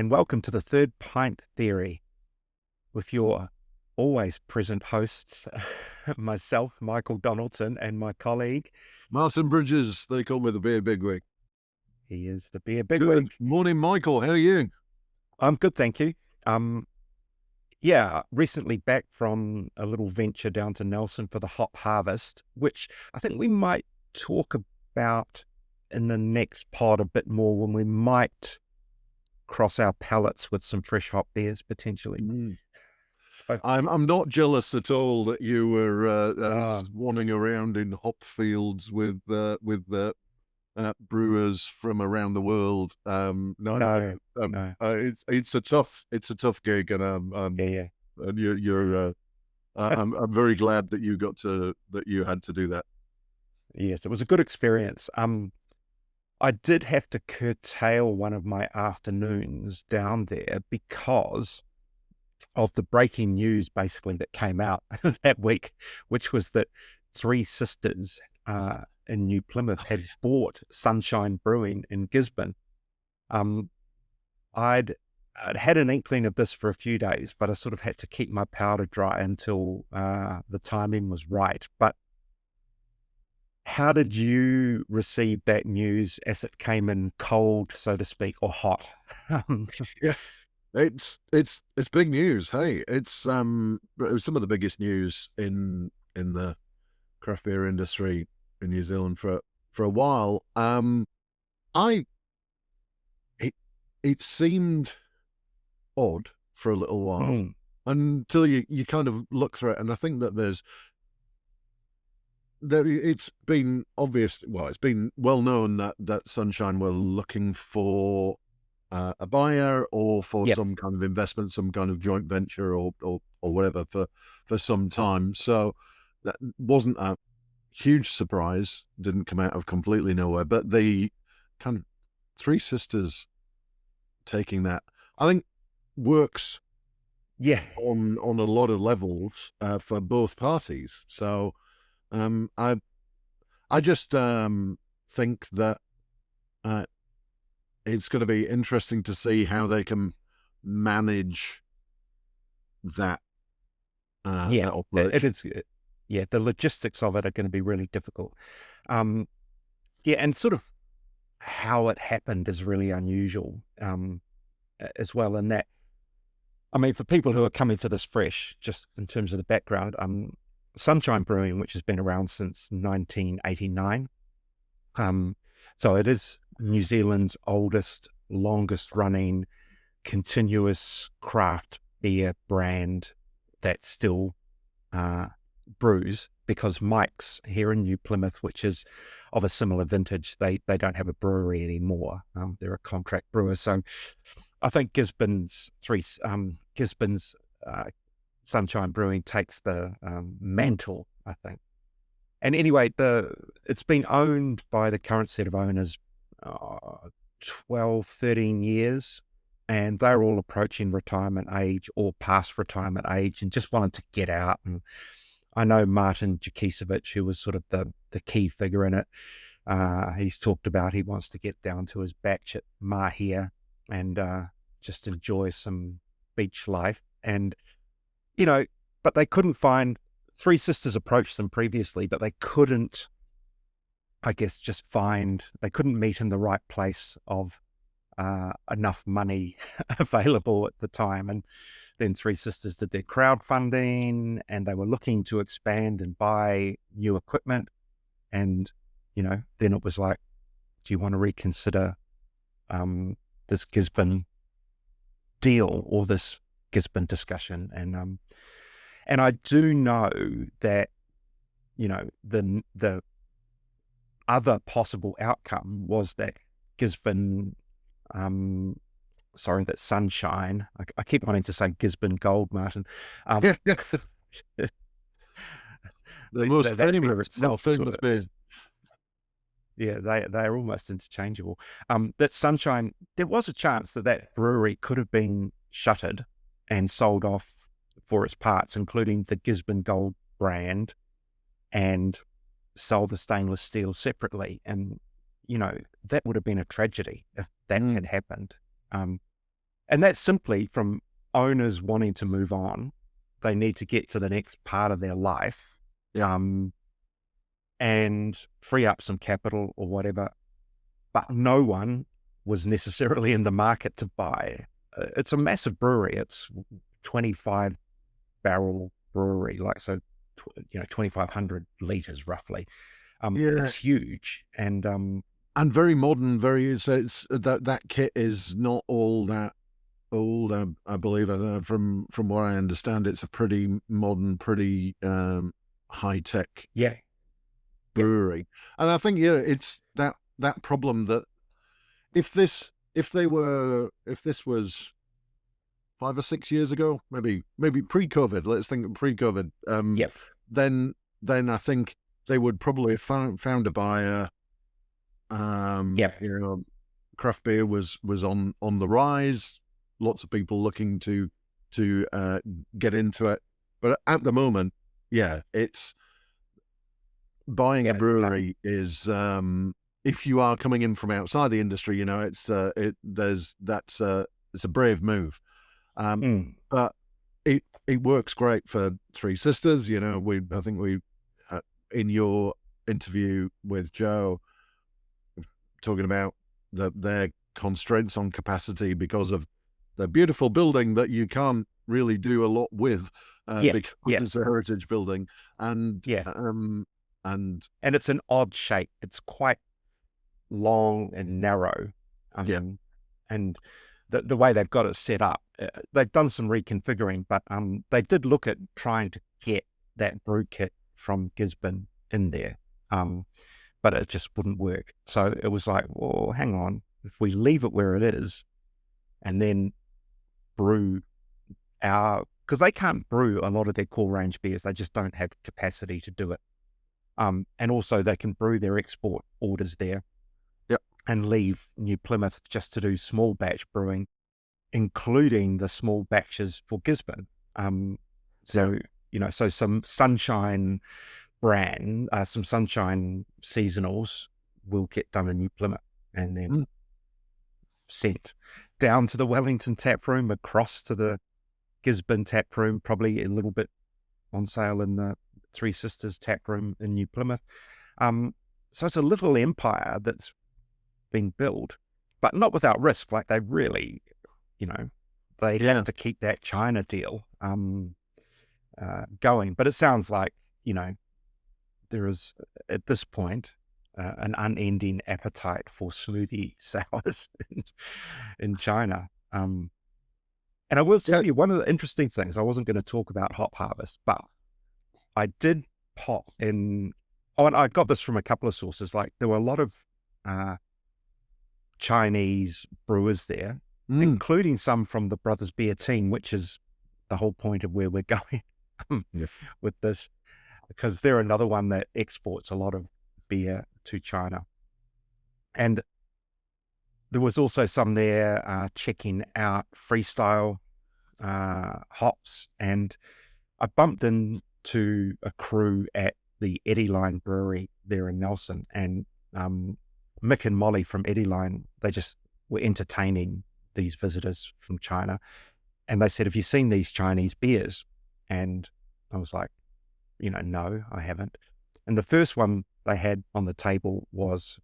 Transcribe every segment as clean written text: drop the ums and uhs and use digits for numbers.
and welcome to the Third Pint Theory with your always present hosts, myself, Michael Donaldson, and my colleague. Martin Bridges, they call me the beer bigwig. He is the beer bigwig. Good morning, Michael. How are you? I'm good, thank you. Recently back from a little venture down to Nelson for the hop harvest, which I think we might talk about in the next pod a bit more when we might cross our palates with some fresh hop beers potentially. So, I'm not jealous at all that you were wandering around in hop fields with brewers from around the world. No. It's a tough gig, and and you're I'm very glad that you had to do that. Yes, it was a good experience. I did have to curtail one of my afternoons down there because of the breaking news basically that came out that week, which was that Three Sisters in New Plymouth had bought Sunshine Brewing in Gisborne. I'd had an inkling of this for a few days, but I sort of had to keep my powder dry until the timing was right. But how did you receive that news as it came in cold, so to speak, or hot? Yeah, it's big news. Hey, it was some of the biggest news in the craft beer industry in New Zealand for a while. It seemed odd for a little while until you kind of look through it, and I think that it's been obvious. Well, it's been well known that Sunshine were looking for a buyer or for some kind of investment, some kind of joint venture or whatever for some time. So that wasn't a huge surprise. Didn't come out of completely nowhere. But the kind of Three Sisters taking that, I think, works. Yeah, on a lot of levels for both parties. So. I just think that it's going to be interesting to see how they can manage that. That operation. It is. Yeah, the logistics of it are going to be really difficult. And sort of how it happened is really unusual as well. In that, I mean, for people who are coming to this fresh, just in terms of the background, Sunshine Brewing, which has been around since 1989. So it is New Zealand's oldest, longest running, continuous craft beer brand that still brews, because Mike's here in New Plymouth, which is of a similar vintage, they don't have a brewery anymore. They're a contract brewer. So I think Gisborne's Sunshine Brewing takes the mantle, I think. And anyway, it's been owned by the current set of owners 12, 13 years, and they're all approaching retirement age or past retirement age and just wanted to get out. And I know Martin Jakisevich, who was sort of the key figure in it, he's talked about he wants to get down to his batch at Mahia and just enjoy some beach life. And but they couldn't find. Three Sisters approached them previously, but they couldn't, I guess, they couldn't meet in the right place of enough money available at the time. And then Three Sisters did their crowdfunding, and they were looking to expand and buy new equipment. And, then it was like, do you want to reconsider this Gisborne deal or this Gisborne discussion? And I do know that, the other possible outcome was that Gisborne, that Sunshine, I keep wanting to say Gisborne Gold, Martin. The most famous beer. Yeah, they're almost interchangeable. That Sunshine, there was a chance that brewery could have been shuttered and sold off for its parts, including the Gisborne Gold brand, and sell the stainless steel separately. And, that would have been a tragedy if that had happened. And that's simply from owners wanting to move on. They need to get to the next part of their life, Yeah. and free up some capital or whatever. But no one was necessarily in the market to buy. It's a massive brewery. It's 25 barrel brewery, like, so, 2,500 liters roughly. Yeah. It's huge. And very modern, it's that kit is not all that old. I believe, from what I understand, it's a pretty modern, pretty high tech yeah, brewery. And I think, it's that problem that if this was 5 or 6 years ago, maybe pre-COVID, let's think pre-COVID, yep, then I think they would probably have found a buyer. yep, Craft beer was on the rise. Lots of people looking to get into it. But at the moment, it's buying a brewery is, if you are coming in from outside the industry, it's a brave move. But it works great for Three Sisters. I think we in your interview with Joe, talking about their constraints on capacity because of the beautiful building that you can't really do a lot with, because it's a heritage building, and and it's an odd shape. It's quite long and narrow, and the way they've got it set up, they've done some reconfiguring, but they did look at trying to get that brew kit from Gisborne in there, but it just wouldn't work. So it was like, well, hang on, if we leave it where it is and then brew because they can't brew a lot of their core range beers, they just don't have capacity to do it. And also they can brew their export orders there, and leave New Plymouth just to do small batch brewing, including the small batches for Gisborne. So some Sunshine brand, some Sunshine seasonals will get done in New Plymouth and then sent down to the Wellington tap room, across to the Gisborne tap room, probably a little bit on sale in the Three Sisters tap room in New Plymouth. So it's a little empire that's been built, but not without risk. Like, they really, they have to keep that China deal going. But it sounds like, there is, at this point, an unending appetite for smoothie sours in China. And I will tell you, one of the interesting things, I wasn't going to talk about Hop Harvest, but I did pop in. Oh, and I got this from a couple of sources. Like, there were a lot of Chinese brewers there, including some from the Brothers Beer team, which is the whole point of where we're going with this, because they're another one that exports a lot of beer to China. And there was also some there checking out freestyle hops, and I bumped into a crew at the Lifeline brewery there in Nelson, and Mick and Molly from Lifeline, they just were entertaining these visitors from China, and they said, "Have you seen these Chinese beers?" And I was like, no, I haven't. And the first one they had on the table was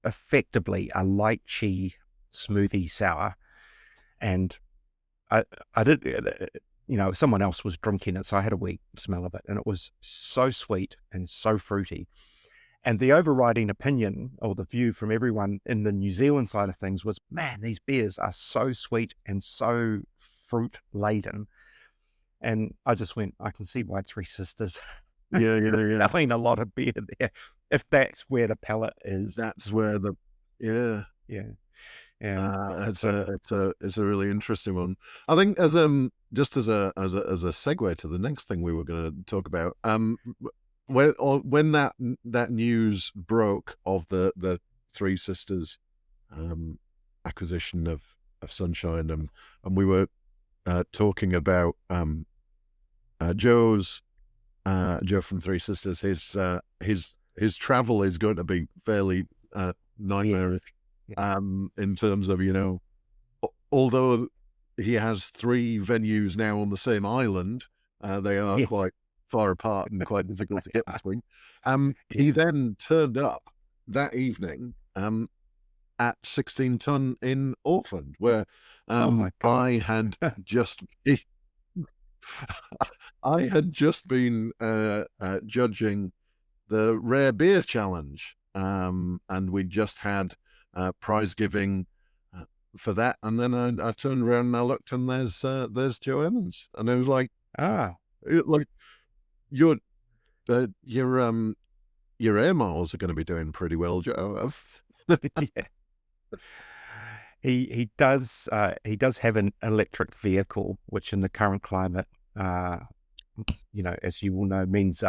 effectively a lychee smoothie sour, and I did, someone else was drinking it, so I had a wee smell of it, and it was so sweet and so fruity. And the overriding opinion, or the view from everyone in the New Zealand side of things, was, man, these beers are so sweet and so fruit laden. And I just went, I can see why Three Sisters selling a lot of beer there. If that's where the palate is, that's where the it's a really interesting one. I think, as just as a segue to the next thing we were going to talk about, when that news broke of the Three Sisters acquisition of Sunshine, and we were talking about Joe from Three Sisters, his travel is going to be fairly nightmarish, in terms of, although he has 3 venues now on the same island. They are Yeah. quite far apart and quite difficult to get between. He then turned up that evening at 16 Ton in Orford, where Oh my God. I had just I had just been judging the Rare Beer Challenge, and we just had prize giving for that. And then I turned around and I looked, and there's Joe Evans, and I was like, Ah, like your your air miles are going to be doing pretty well, Joe. yeah. He does have an electric vehicle, which in the current climate, uh, as you will know, means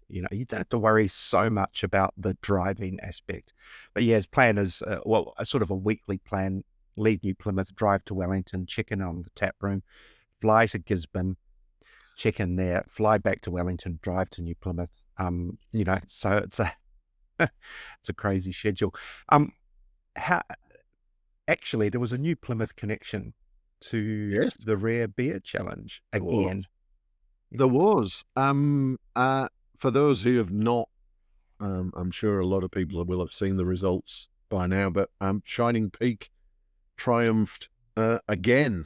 you don't have to worry so much about the driving aspect. But yeah, his plan is a sort of a weekly plan: leave New Plymouth, drive to Wellington, check in on the tap room, fly to Gisborne, check in there, fly back to Wellington, drive to New Plymouth. So it's a it's a crazy schedule. How Actually, there was a New Plymouth connection to Yes, the Rare Beer Challenge again. there was. For those who have not, I'm sure a lot of people will have seen the results by now, but Shining Peak triumphed again,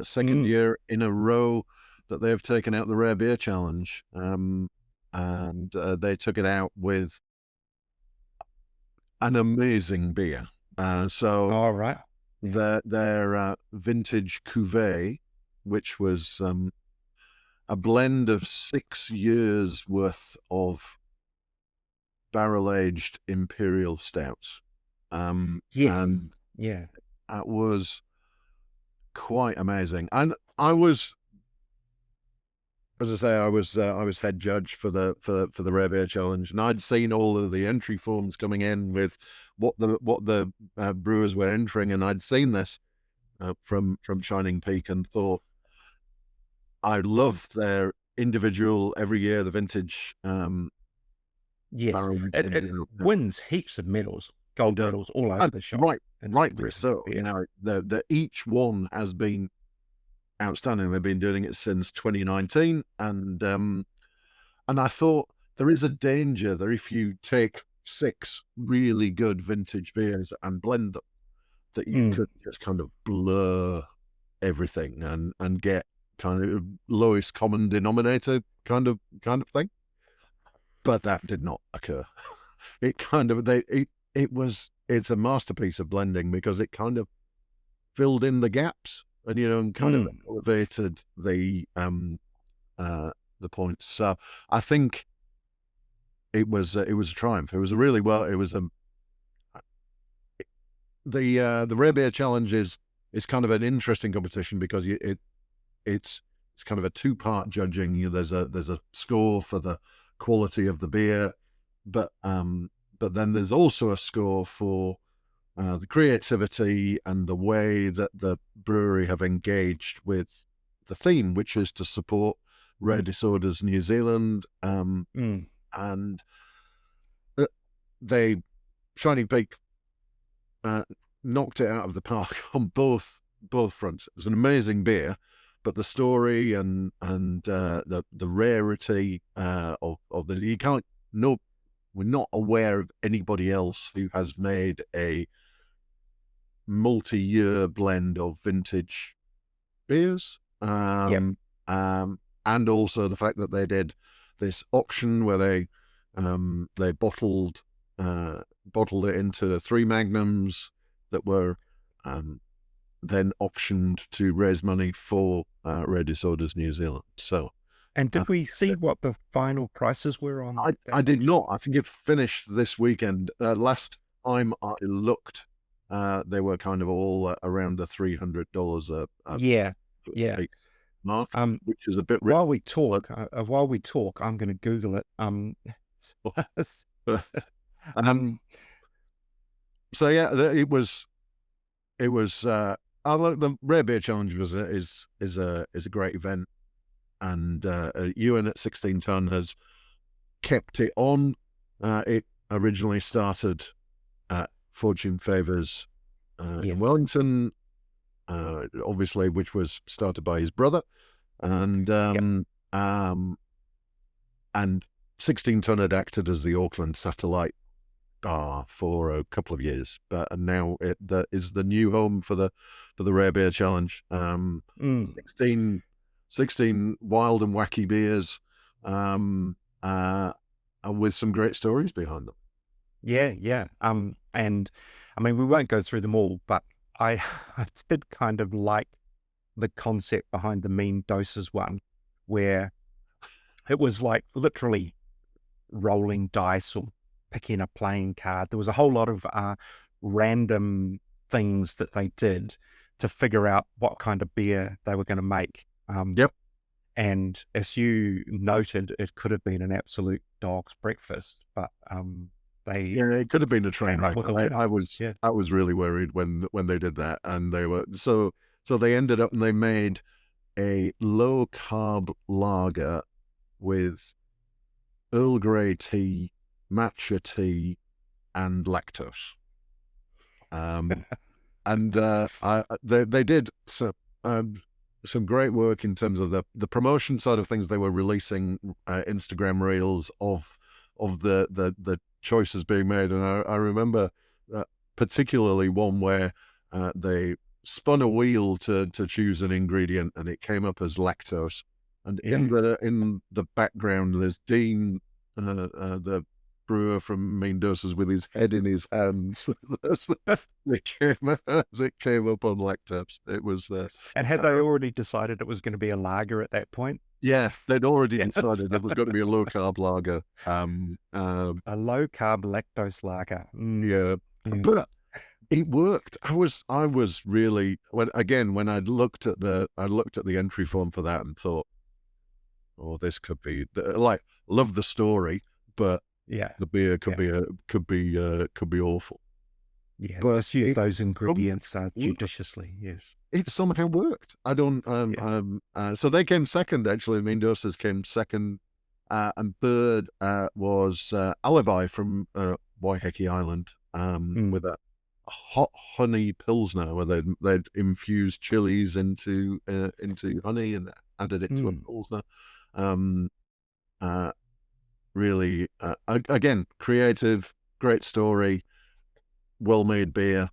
second year in a row that they've taken out the Rare Beer Challenge, and they took it out with an amazing beer. All right. Their vintage cuvee, which was a blend of 6 years worth of barrel-aged imperial stouts. Yeah. And Yeah. it was quite amazing. And I was, as I say, I was head judge for the Rare Beer Challenge, and I'd seen all of the entry forms coming in with what the brewers were entering, and I'd seen this from Shining Peak and thought, I love their individual every year the vintage Yes. barrel. It wins heaps of medals, gold medals all over the shop. Rightly so. The each one has been outstanding. They've been doing it since 2019, and I thought there is a danger that if you take 6 really good vintage beers and blend them, that you could just kind of blur everything and get kind of lowest common denominator kind of thing. But that did not occur. It's a masterpiece of blending because it kind of filled in the gaps and kind of elevated the points. So I think it was a triumph. It was a really the Rare Beer Challenge is kind of an interesting competition because it's kind of a 2-part judging. There's a score for the quality of the beer, but then there's also a score for the creativity and the way that the brewery have engaged with the theme, which is to support Rare Disorders New Zealand, and they Shining Peak knocked it out of the park on both fronts. It was an amazing beer, but the story and the rarity of the we're not aware of anybody else who has made a multi-year blend of vintage beers. And also the fact that they did this auction where they bottled it into 3 magnums that were then auctioned to raise money for Rare Disorders New Zealand. So, and did we see what the final prices were on? I did not. I think it finished this weekend. Last time I looked, they were kind of all around the $300 mark, which is a bit. While we talk, I'm going to Google it. So yeah, it was. The Rare Beer Challenge is a great event, and Ewan at 16 Ton has kept it on. It originally started at Fortune Favours in Wellington, obviously, which was started by his brother, and Yep. and 16 Ton had acted as the Auckland satellite for a couple of years, but and now that is the new home for the Rare Beer Challenge. Mm. 16 wild and wacky beers, with some great stories behind them. Yeah, yeah. And I mean, we won't go through them all, but I, I did kind of like the concept behind the mean doses one, where it was like literally rolling dice or picking a playing card. There was a whole lot of random things that they did to figure out what kind of beer they were going to make. Yep. And as you noted, it could have been an absolute dog's breakfast, but they it could have been a train wreck. I yeah. was really worried when they did that, and they were so they ended up and they made a low carb lager with Earl Grey tea, matcha tea, and lactose. And they did some great work in terms of the promotion side of things. They were releasing Instagram reels of the choices being made, and I remember particularly one where they spun a wheel to choose an ingredient, and it came up as lactose. And in the background, there's Dean, the brewer from Mean Doses, with his head in his hands. it came up on lactose. It was And had they already decided it was going to be a lager at that point? yeah, they'd already decided it was going to be a low carb lager. A low carb lactose lager. Yeah, but it worked. I was really when I looked at the entry form for that and thought, oh, this could be like, love the story, but yeah, the beer could be awful. Yeah, but let's use those ingredients judiciously. Yes, it somehow worked. I don't. So they came second. Actually, Mendoza's came second, and third was Alibi from Waiheke Island, with a hot honey pilsner where they'd infused chilies into honey and added it to a pilsner. Really, again, creative, great story, well-made beer.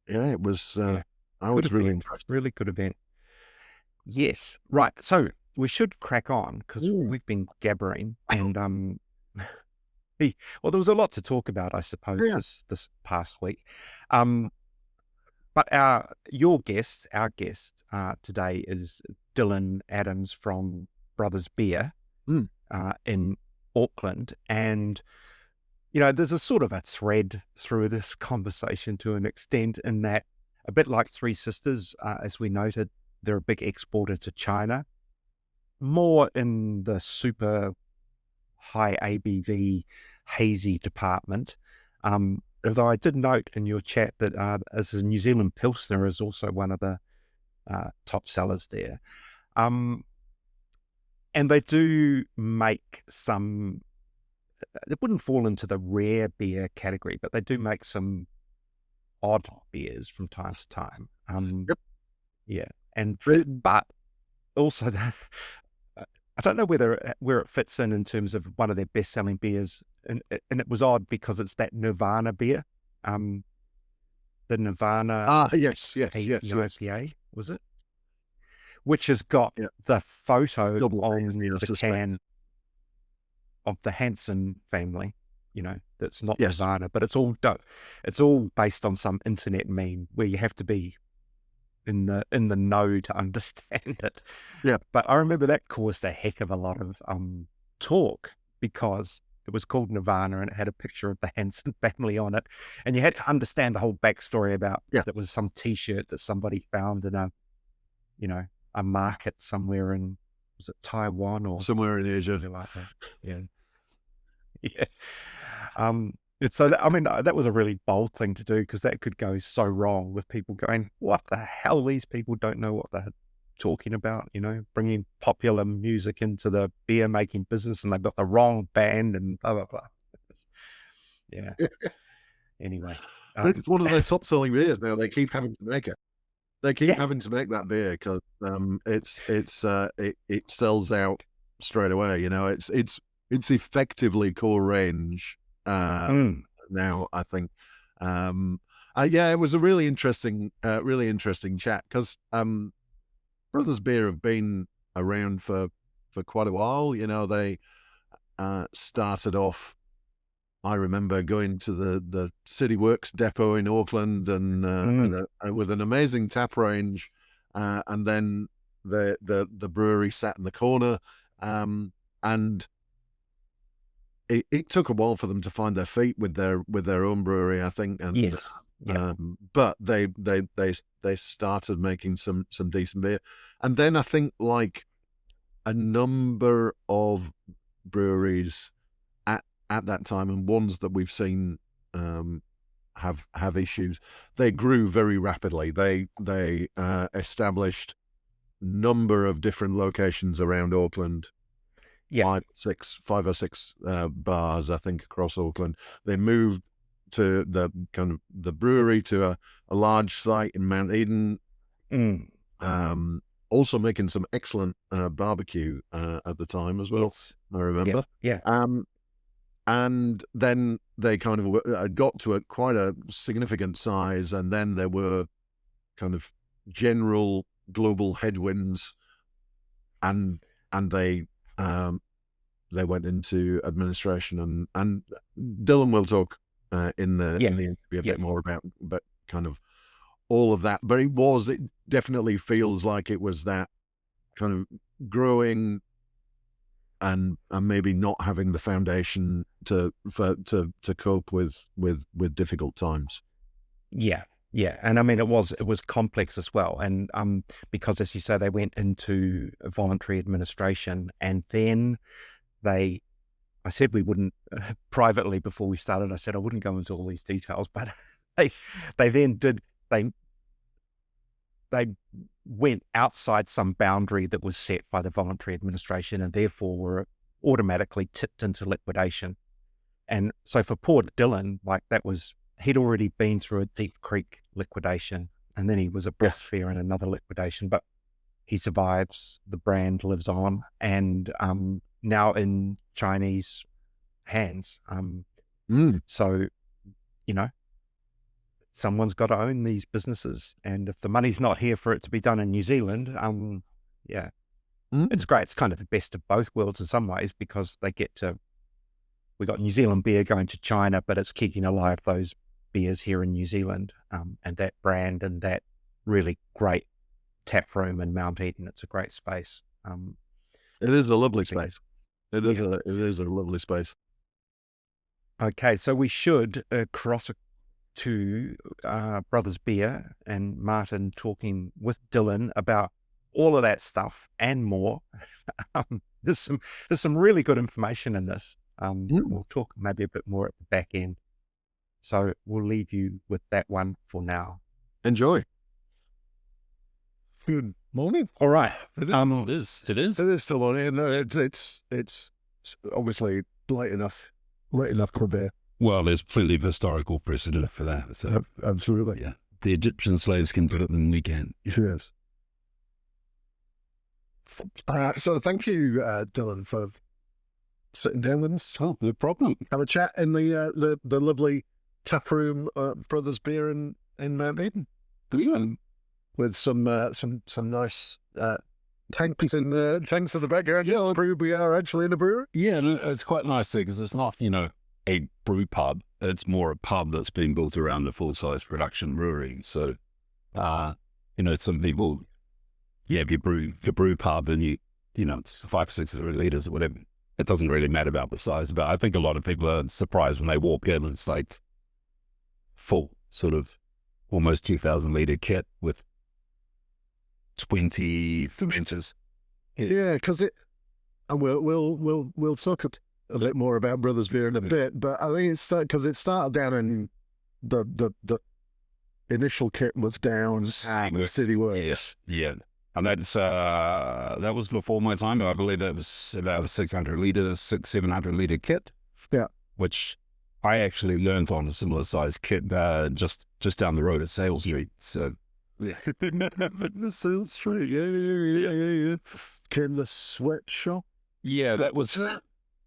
It was. I was really impressed. Really could have been. Yes, right. So we should crack on because we've been gabbering, and well, there was a lot to talk about, I suppose, this past week. But our guest today is Dylan Adams from Brothers Beer in Auckland, and there's a sort of a thread through this conversation to an extent, in that, a bit like Three Sisters, as we noted, they're a big exporter to China, more in the super high ABV hazy department. Although I did note in your chat that as a New Zealand Pilsner is also one of the top sellers there. And they do make some, it wouldn't fall into the rare beer category, but they do make some odd beers from time to time. Yeah. But also that, I don't know where it fits in terms of one of their best-selling beers, and it was odd because it's that Nirvana beer, the Nirvana. Yes. IPA, was it? Which has got the photo on the can of the Hanson family. That's not Nirvana, but it's all based on some internet meme where you have to be in the know to understand it. Yeah. But I remember that caused a heck of a lot of talk, because it was called Nirvana and it had a picture of the Hanson family on it, and you had to understand the whole backstory about it was some T-shirt that somebody found in a market somewhere in, was it Taiwan or somewhere in Asia, like that. Yeah. So that was a really bold thing to do, because that could go so wrong with people going, what the hell, these people don't know what they're talking about, bringing popular music into the beer making business, and they've got the wrong band and blah blah blah. Yeah. Anyway, It's one of their top selling beers now. They keep having to make it. They keep Yeah. having to make that beer because it sells out straight away. You know, it's effectively core range now. I think. Yeah, it was a really interesting chat because Brothers Beer have been around for quite a while. You know, they started off. I remember going to the City Works depot in Auckland and with an amazing tap range, and then the brewery sat in the corner, and it took a while for them to find their feet with their own brewery, I think. And Yes. Yeah. but they started making some decent beer, and then I think like a number of breweries at that time, and ones that we've seen have issues. They grew very rapidly. They established number of different locations around Auckland. Yeah. Five or six bars, I think, across Auckland. They moved to the brewery to a large site in Mount Eden. Also making some excellent barbecue at the time as well. Yes. I remember. Yeah. And then they kind of got to quite a significant size, and then there were kind of general global headwinds, and they went into administration, and Dylan will talk in the interview a bit more about kind of all of that. But it definitely feels like it was that kind of growing and maybe not having the foundation to cope with difficult times. Yeah. Yeah. And I mean, it was complex as well. And because, as you say, they went into voluntary administration, and then I said we wouldn't, privately before we started, I said I wouldn't go into all these details, but they then did, they went outside some boundary that was set by the voluntary administration, and therefore were automatically tipped into liquidation. And so for poor Dylan, like he'd already been through a Deep Creek liquidation, and then he was a breath fair in another liquidation, but he survives, the brand lives on, and now in Chinese hands. So, you know, someone's got to own these businesses, and if the money's not here for it to be done in New Zealand, it's great. It's kind of the best of both worlds in some ways, because we got New Zealand beer going to China, but it's keeping alive those beers here in New Zealand, and that brand and that really great tap room in Mount Eden. It's a great space. It is a lovely space. It is a lovely space. Okay, so we should cross to Brothers Beer and Martin talking with Dylan about all of that stuff and more. There's some really good information in this. We'll talk maybe a bit more at the back end. So we'll leave you with that one for now. Enjoy. Good morning. All right. It is still on here. No, it's obviously late enough for beer. Well, there's plenty of historical precedent for that. So absolutely. Yeah. The Egyptian slaves can do it, then we can. Yes. So thank you, Dylan, for sitting down with us. Oh, no problem. Have a chat in the lovely taproom Brothers Beer in Mount Eden. With some nice tanks in the tanks in the backyard. Yeah, we are actually in a brewery. Yeah, it's quite nice because it's not, a brew pub. It's more a pub that's been built around a full-size production brewery. So, some people, if you brew pub and it's 5 or 6 litres or whatever, it doesn't really matter about the size. But I think a lot of people are surprised when they walk in and it's like full, sort of almost 2,000 litre kit with 20 fermenters. Yeah, because and we'll talk a bit more about Brothers Beer in a bit, but I think it's because it started down in the initial kit was down at City Works. Yes, yeah, and that was before my time. I believe that was about a 600 litre, 700 litre kit. Yeah, which I actually learned on a similar size kit just down the road at Sales Street. So Sales Street, yeah. Came the sweatshop. yeah, that was.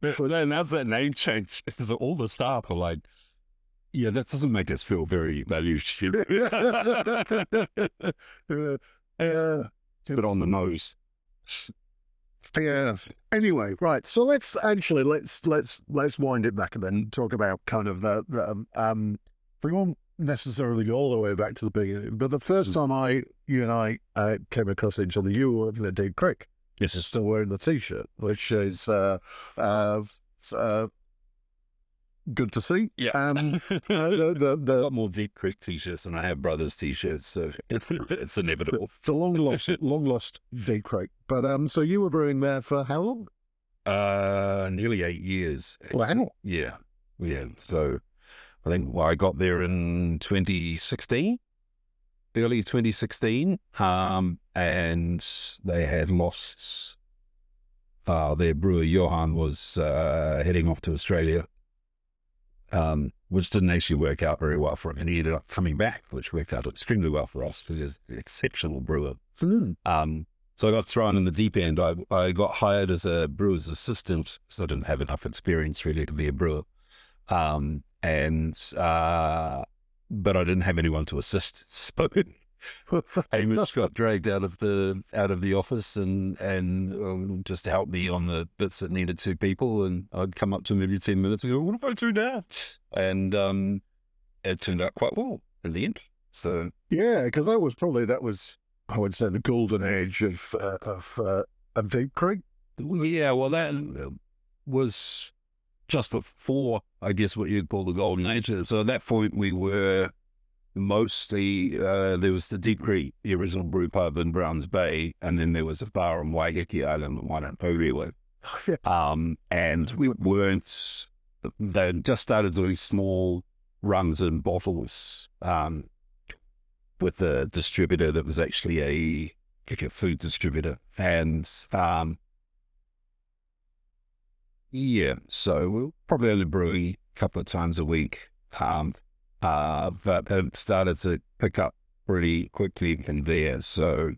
But then as that name change, because all the staff are like, yeah, that doesn't make us feel very valued. Bit on the nose. Yeah. Anyway, right. So let's wind it back and then talk about kind of we won't necessarily go all the way back to the beginning, but the first time you and I came across each other, you were working at Deep Creek. Yes, Still wearing the T-shirt, which is good to see. Yeah. I've got more Deep Creek T-shirts than I have Brothers T-shirts, so it's inevitable. It's a long lost Deep Creek. But so you were brewing there for how long? Nearly 8 years. Wow. Yeah. So I think I got there in 2016, early 2016, and they had lost. Their brewer Johan was heading off to Australia. Which didn't actually work out very well for him, and he ended up coming back, which worked out extremely well for us because he's an exceptional brewer. So I got thrown in the deep end. I got hired as a brewer's assistant, so I didn't have enough experience really to be a brewer, but I didn't have anyone to assist, so Hamish got dragged out of the office and just help me on the bits that needed 2 people, and I'd come up to him every 10 minutes and go, "What do I do now?" And it turned out quite well in the end. So yeah, because that was I would say the golden age of Deep Creek. Yeah, well, that was just before, I guess, what you'd call the golden age. So at that point, we were mostly, there was the Deep Creek, the original brew pub in Browns Bay, and then there was a bar on Waikiki Island, one at Porewa. And we weren't, they just started doing small runs in bottles with a distributor that was actually a food distributor. And yeah, so we were probably only brewing a couple of times a week. But it started to pick up pretty quickly from there. So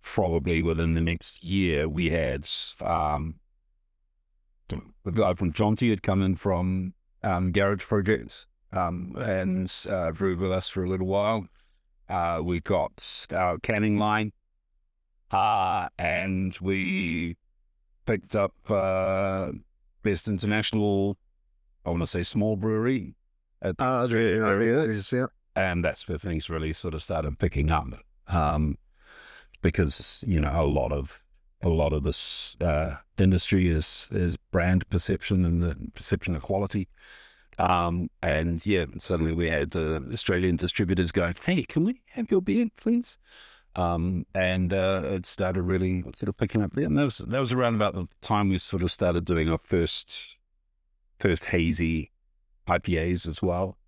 probably within the next year, we had the guy from Jonty had come in from Garage Projects and brewed with us for a little while. We got our canning line, and we picked up Best International, I want to say small brewery. And that's where things really sort of started picking up, because a lot of this industry is brand perception and the perception of quality, and yeah, suddenly we had Australian distributors going, "Hey, can we have your beer, please?" And it started really sort of picking up there, and that was around about the time we sort of started doing our first hazy IPAs as well.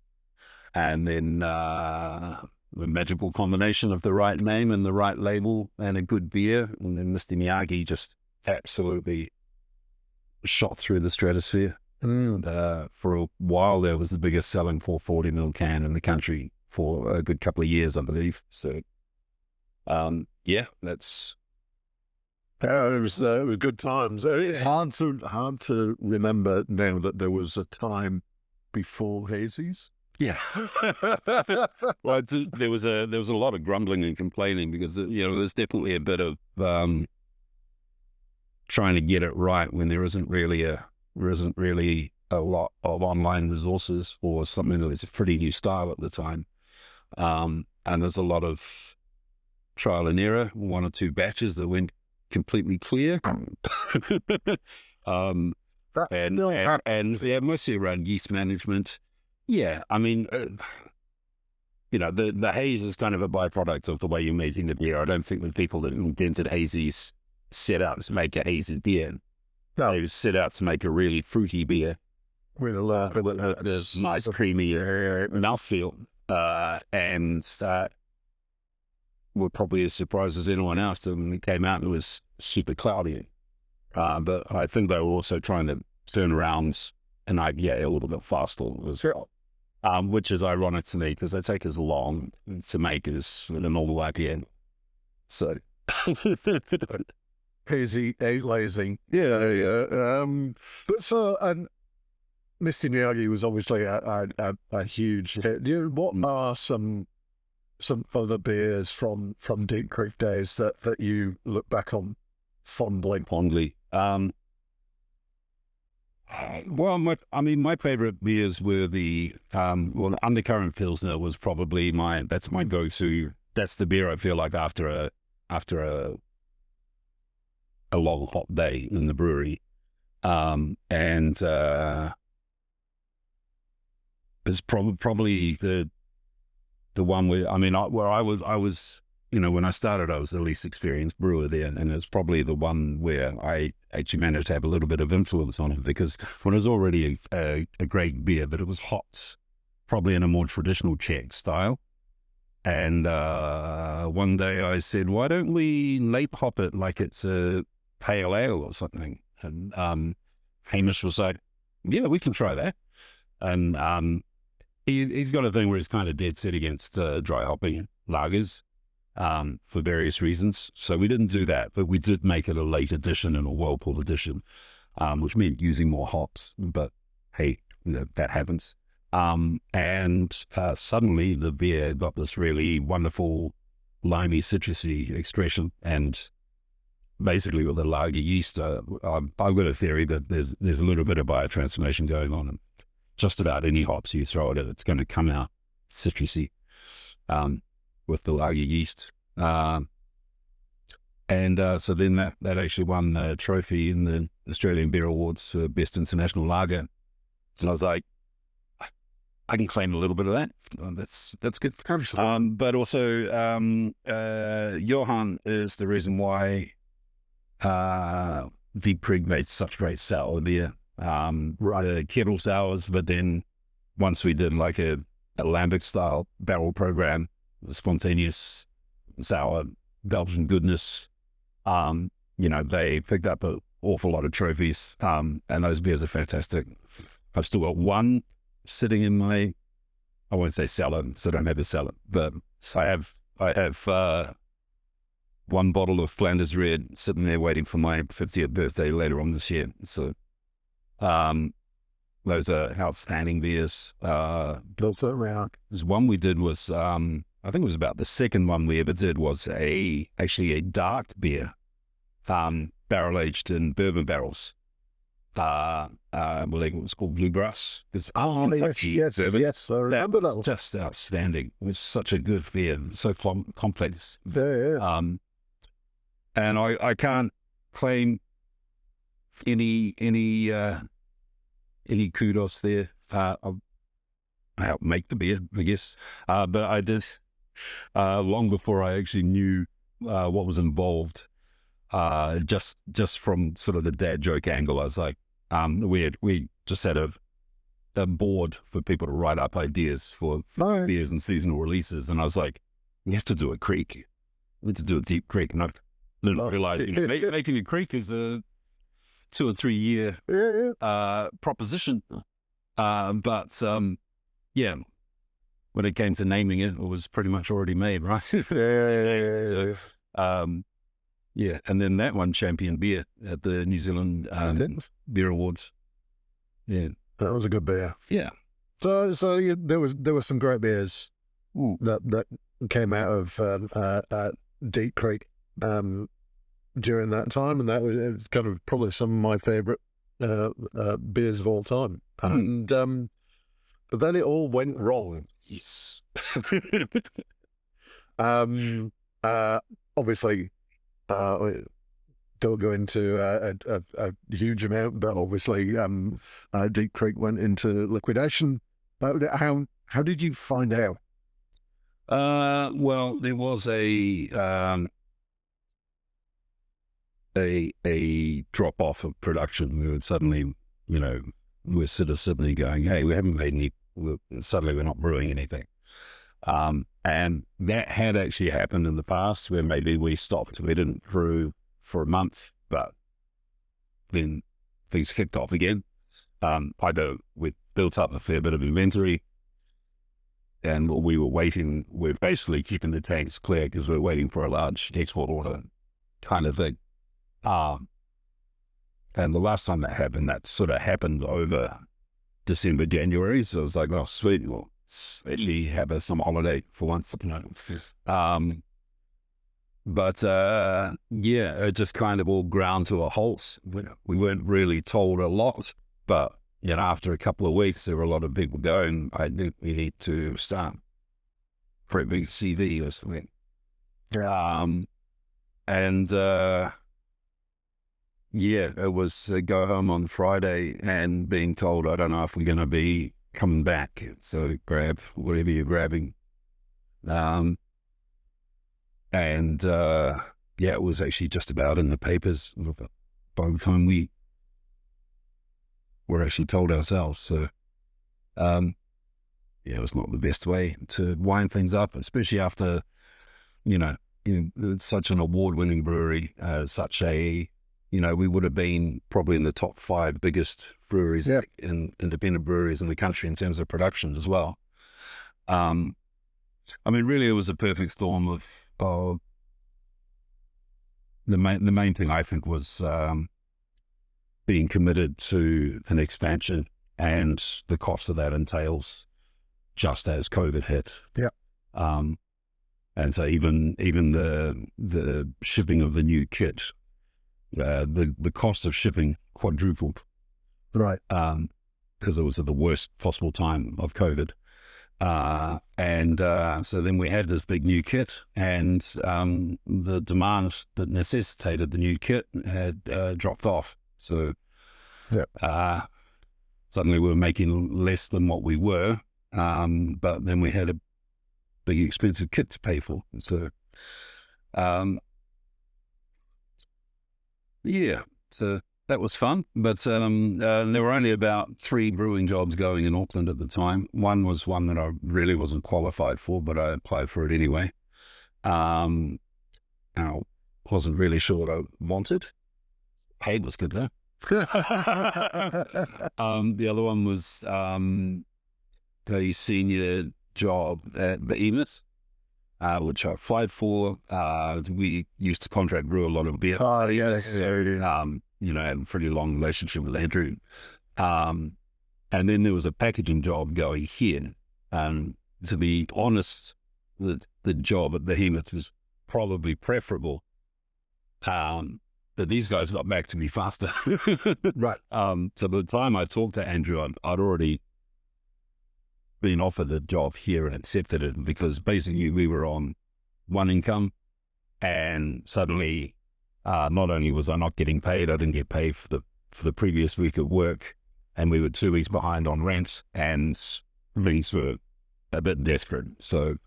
And then the magical combination of the right name and the right label and a good beer, and then Mr. Miyagi just absolutely shot through the stratosphere. For a while there was the biggest selling 440ml can in the country for a good couple of years, I believe. So yeah, that's it was good times. It's hard to remember now that there was a time before hazies. Yeah. Well, there was a lot of grumbling and complaining because there's definitely a bit of trying to get it right when there isn't really a lot of online resources for something that was a pretty new style at the time, and there's a lot of trial and error. 1 or 2 batches that went completely clear. And yeah, mostly around yeast management. Yeah, I mean, the haze is kind of a byproduct of the way you're making the beer. I don't think the people that invented hazies set out to make a hazy beer. No. They set out to make a really fruity beer with a nice creamy mouthfeel, and were probably as surprised as anyone else when it came out and it was super cloudy. But I think they were also trying to turn around an IPA a little bit faster as well. Which is ironic to me because they take as long to make as a normal IPA. So, Hazy, lazy. yeah. But so, and Misty Miyagi was obviously a huge hit. What are some other beers from Deep Creek days that you look back on fondly? Well, my favorite beers were the Undercurrent Pilsner was probably that's my go-to. That's the beer I feel like after a long hot day in the brewery, and it's probably the one where I was when I started, I was the least experienced brewer there, and it's probably the one where I actually managed to have a little bit of influence on it, because when it was already a great beer, but it was hot, probably in a more traditional Czech style. And one day I said, why don't we late hop it like it's a pale ale or something? And Hamish was like, yeah, we can try that. And he's got a thing where he's kind of dead set against dry hopping lagers for various reasons. So we didn't do that, but we did make it a late edition and a Whirlpool edition, which meant using more hops. But hey, that happens. And suddenly the beer got this really wonderful limey citrusy expression, and basically with the lager yeast, I've got a theory that there's a little bit of biotransformation going on, and just about any hops you throw at it, it's going to come out citrusy with the lager yeast. So then that actually won a trophy in the Australian Beer Awards for Best International Lager, and I was like, I can claim a little bit of that. That's good. But also, Johan is the reason why Deep Creek made such great sour beer. The kettle sours, but then once we did like a lambic style barrel program, the spontaneous sour Belgian goodness, they picked up an awful lot of trophies, and those beers are fantastic. I've still got one sitting in my, I won't say cellar, so I don't have a cellar, but I have one bottle of Flanders Red sitting there waiting for my 50th birthday later on this year. So those are outstanding beers. Those are around. There's one we did was, I think it was about the second one we ever did was actually a dark beer, barrel aged in bourbon barrels. I believe it was called Bluegrass. Yes, I remember that. Just outstanding. It was such a good beer, so complex. Yeah. And I can't claim any kudos there. I helped make the beer, I guess. But I did long before I actually knew what was involved. Just from sort of the dad joke angle, I was like, we just had a board for people to write up ideas for beers and seasonal releases, and I was like, we have to do a creek. We have to do a Deep Creek, and I realized making a creek is a 2 or 3 year proposition. But when it came to naming it, it was pretty much already made, right? And then that one champion beer at the New Zealand Beer Awards. Yeah, that was a good beer. Yeah. So there were some great beers that came out of Deep Creek during that time, and that was kind of probably some of my favourite beers of all time. And but then it all went wrong. Yes. Obviously. Don't go into a huge amount, but obviously Deep Creek went into liquidation. But how did you find out? Well, there was a drop off of production. We were suddenly, we're suddenly going, hey, we haven't made any. Suddenly, we're not brewing anything. And that had actually happened in the past where maybe we stopped. We didn't brew for a month, but then things kicked off again. we built up a fair bit of inventory, and we were waiting. We're basically keeping the tanks clear because we're waiting for a large export order kind of thing. And the last time that happened, that sort of happened over December, January. So it was like, oh, sweet, well, slightly have some holiday for once, you know. But it just kind of all ground to a halt. We weren't really told a lot, but you know, after a couple of weeks, there were a lot of people going, I think we need to start prepping CV or something. It was go home on Friday and being told, I don't know if we're going to be coming back, so grab whatever you're grabbing. It was actually just about in the papers by the time we were actually told ourselves. So, it was not the best way to wind things up, especially after, it's such an award-winning brewery, we would have been probably in the top 5 biggest breweries in independent breweries in the country in terms of production as well. Really, it was a perfect storm of the main thing, I think, was being committed to an expansion and the cost of that entails just as COVID hit. And so even the shipping of the new kit, the cost of shipping quadrupled. Right. Because it was at the worst possible time of COVID. So then we had this big new kit, and the demand that necessitated the new kit had dropped off. So suddenly we were making less than what we were, but then we had a big expensive kit to pay for. So, so that was fun. But there were only about 3 brewing jobs going in Auckland at the time. One was one that I really wasn't qualified for, but I applied for it anyway. I wasn't really sure what I wanted. Paid was good though. The other one was a senior job at Behemoth, which I applied for. We used to contract brew a lot of beer. Oh, yes. Had a pretty long relationship with Andrew. And then there was a packaging job going here. And to be honest, the job at Behemoth was probably preferable. But these guys got back to me faster. Right. So by the time I talked to Andrew, I'd already been offered the job here and accepted it, because basically we were on one income, and suddenly not only was I not getting paid, I didn't get paid for the previous week of work, and we were 2 weeks behind on rent, and things were a bit desperate. So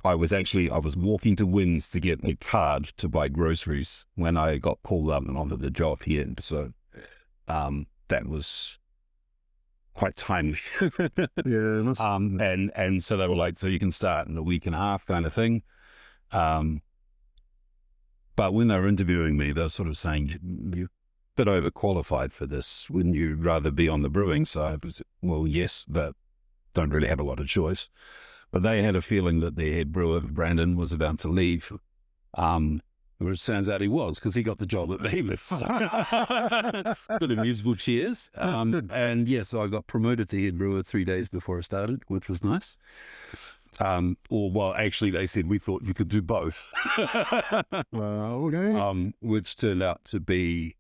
I was walking to Wins to get a card to buy groceries when I got called up and onto the job here. So that was quite timely. And so they were like, so you can start in a week and a half kind of thing. But when they were interviewing me, they were sort of saying, you're a bit overqualified for this. Wouldn't you rather be on the brewing side? Well, yes, but don't really have a lot of choice. But they had a feeling that their head brewer, Brandon, was about to leave. Which turns out he was, because he got the job at Behemoth. Bit of musical cheers. So I got promoted to head brewer 3 days before I started, which was nice. Actually, they said, we thought you could do both. Well, okay. Which turned out to be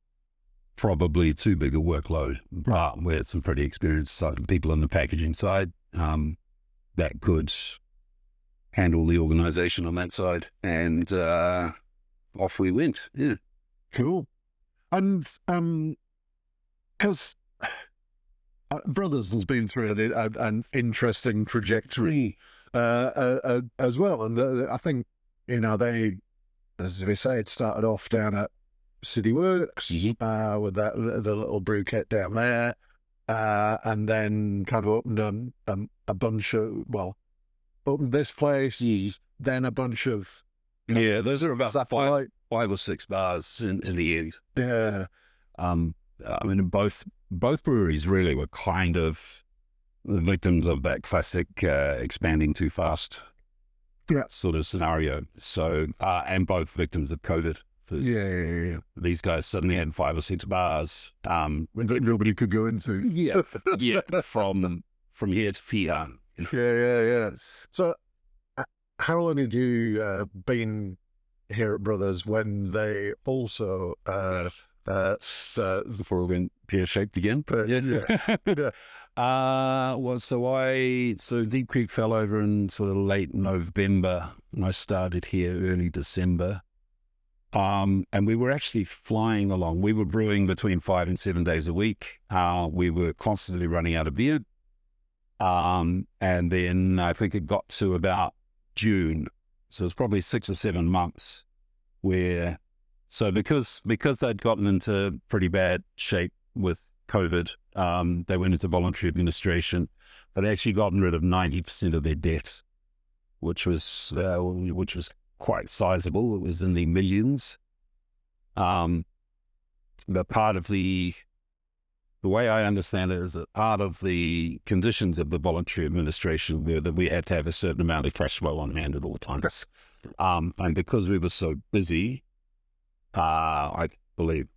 probably too big a workload. But we had some pretty experienced people on the packaging side that could handle the organization on that side. And off we went. Yeah. Cool. And because Brothers has been through an interesting trajectory as well. And I think, they, as we say, it started off down at City Works with the little brew kit down there, and then kind of opened a bunch of, opened this place, then a bunch of... those are about 5 or 6 bars in the end. Yeah. I mean, both breweries really were kind of the victims of that classic expanding too fast sort of scenario. So, and both victims of COVID. Yeah. These guys suddenly had 5 or 6 bars. Nobody could go into. Yeah, from here to here. Yeah. So, how long had you been here at Brothers when they also Before we went pear-shaped again? yeah. So Deep Creek fell over in sort of late November, and I started here early December. And we were actually flying along. We were brewing between 5 and 7 days a week. We were constantly running out of beer. And then I think it got to about June. So it's probably 6 or 7 months where, so because they'd gotten into pretty bad shape with COVID, they went into voluntary administration. They'd actually gotten rid of 90% of their debt, which was quite sizable. It was in the millions. But part of the way I understand it is that part of the conditions of the voluntary administration were that we had to have a certain amount of cash flow on hand at all times. And because we were so busy, I believe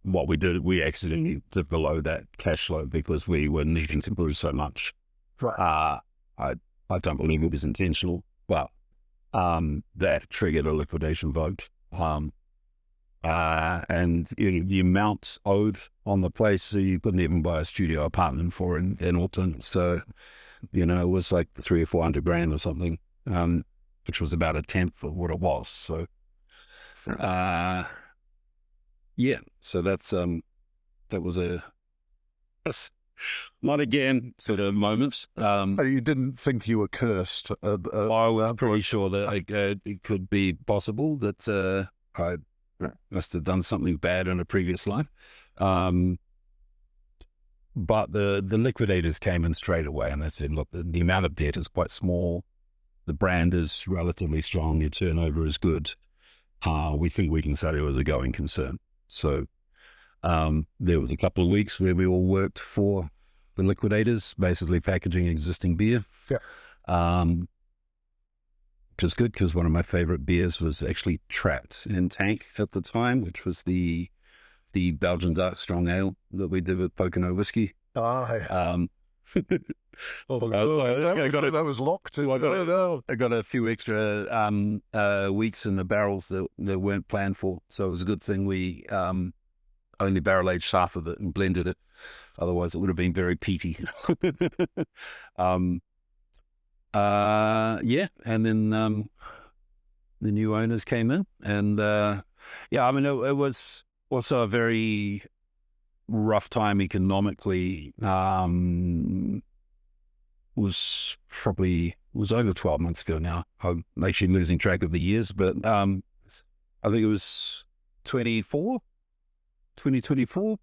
what we did, we accidentally dipped below that cash flow because we were needing to brew so much. Right. I don't believe it was intentional, but that triggered a liquidation vote. And the amount owed on the place, so you couldn't even buy a studio apartment for in Auckland. So, it was like 300 or 400 grand or something, which was about a tenth of what it was. So, so that was a not again sort of moment. You didn't think you were cursed? I was pretty sure that it could be possible that I must have done something bad in a previous life. But the liquidators came in straight away and they said, look, the amount of debt is quite small. The brand is relatively strong. Your turnover is good. We think we can sell you as a going concern. So there was a couple of weeks where we all worked for the liquidators, basically packaging existing beer. Which is good because one of my favorite beers was actually trapped in tank at the time, which was the Belgian dark strong ale that we did with Pocono whiskey. That was locked too. I got a few extra weeks in the barrels that weren't planned for, so it was a good thing we only barrel aged half of it and blended it. Otherwise, it would have been very peaty. And then the new owners came in, and it was also a very rough time economically. Was over 12 months ago now. I'm actually losing track of the years, but I think it was 2024.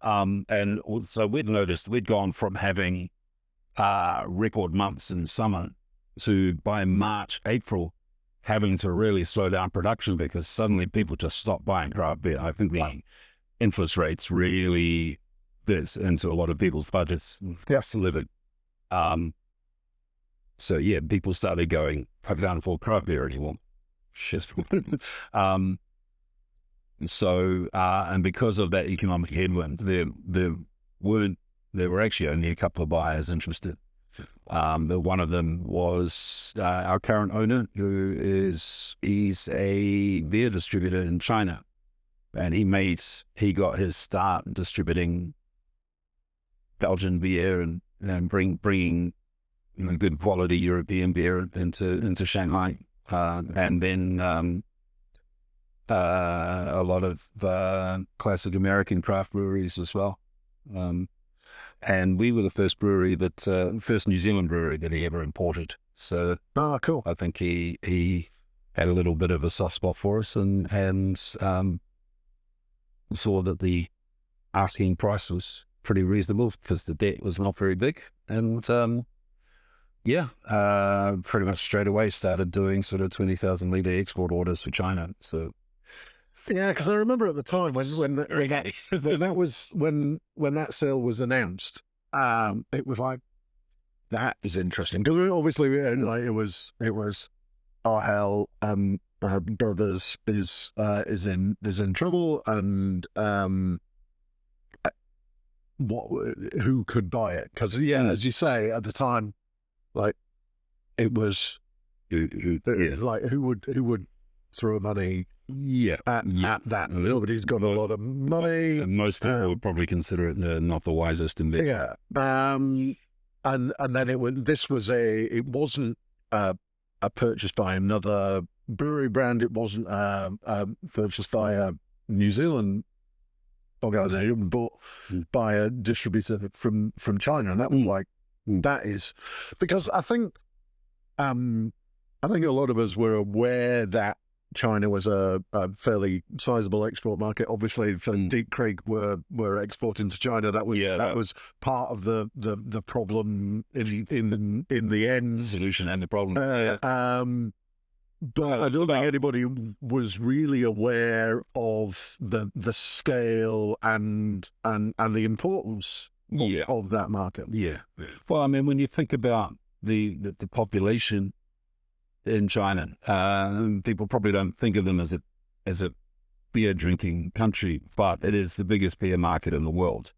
And also we'd noticed we'd gone from having record months in summer to by March, April, having to really slow down production because suddenly people just stopped buying craft beer. I think the interest rates really bit into a lot of people's budgets. Yes. Living. So yeah, people started going, I can't afford craft beer anymore. Shit. And because of that economic headwind, there were actually only a couple of buyers interested. One of them was our current owner, he's a beer distributor in China, and he got his start distributing Belgian beer and bringing good quality European beer into Shanghai, and then a lot of classic American craft breweries as well. And we were the first first New Zealand brewery that he ever imported. So, cool. I think he had a little bit of a soft spot for us, and saw that the asking price was pretty reasonable because the debt was not very big, and pretty much straight away started doing sort of 20,000 litre export orders for China. So Yeah, because I remember at the time when that was when that sale was announced, it was like, that is interesting. Because obviously, like it was RL Brothers is in trouble, and who could buy it? Because as you say, at the time, like it was like who would throw money at that? Nobody's got a lot of money, and most people would probably consider it not the wisest investment. And then it wasn't a purchase by another brewery brand. It wasn't purchased by a New Zealand organization, but by a distributor from China. And that was like, that is because I think a lot of us were aware that China was a fairly sizable export market. Obviously, for Deep Creek were exporting to China. That was part of the problem in the end. Solution and the problem. But I don't think anybody was really aware of the scale and the importance of that market. Yeah. Well, I mean, when you think about the population in China, people probably don't think of them as a beer drinking country, but it is the biggest beer market in the world,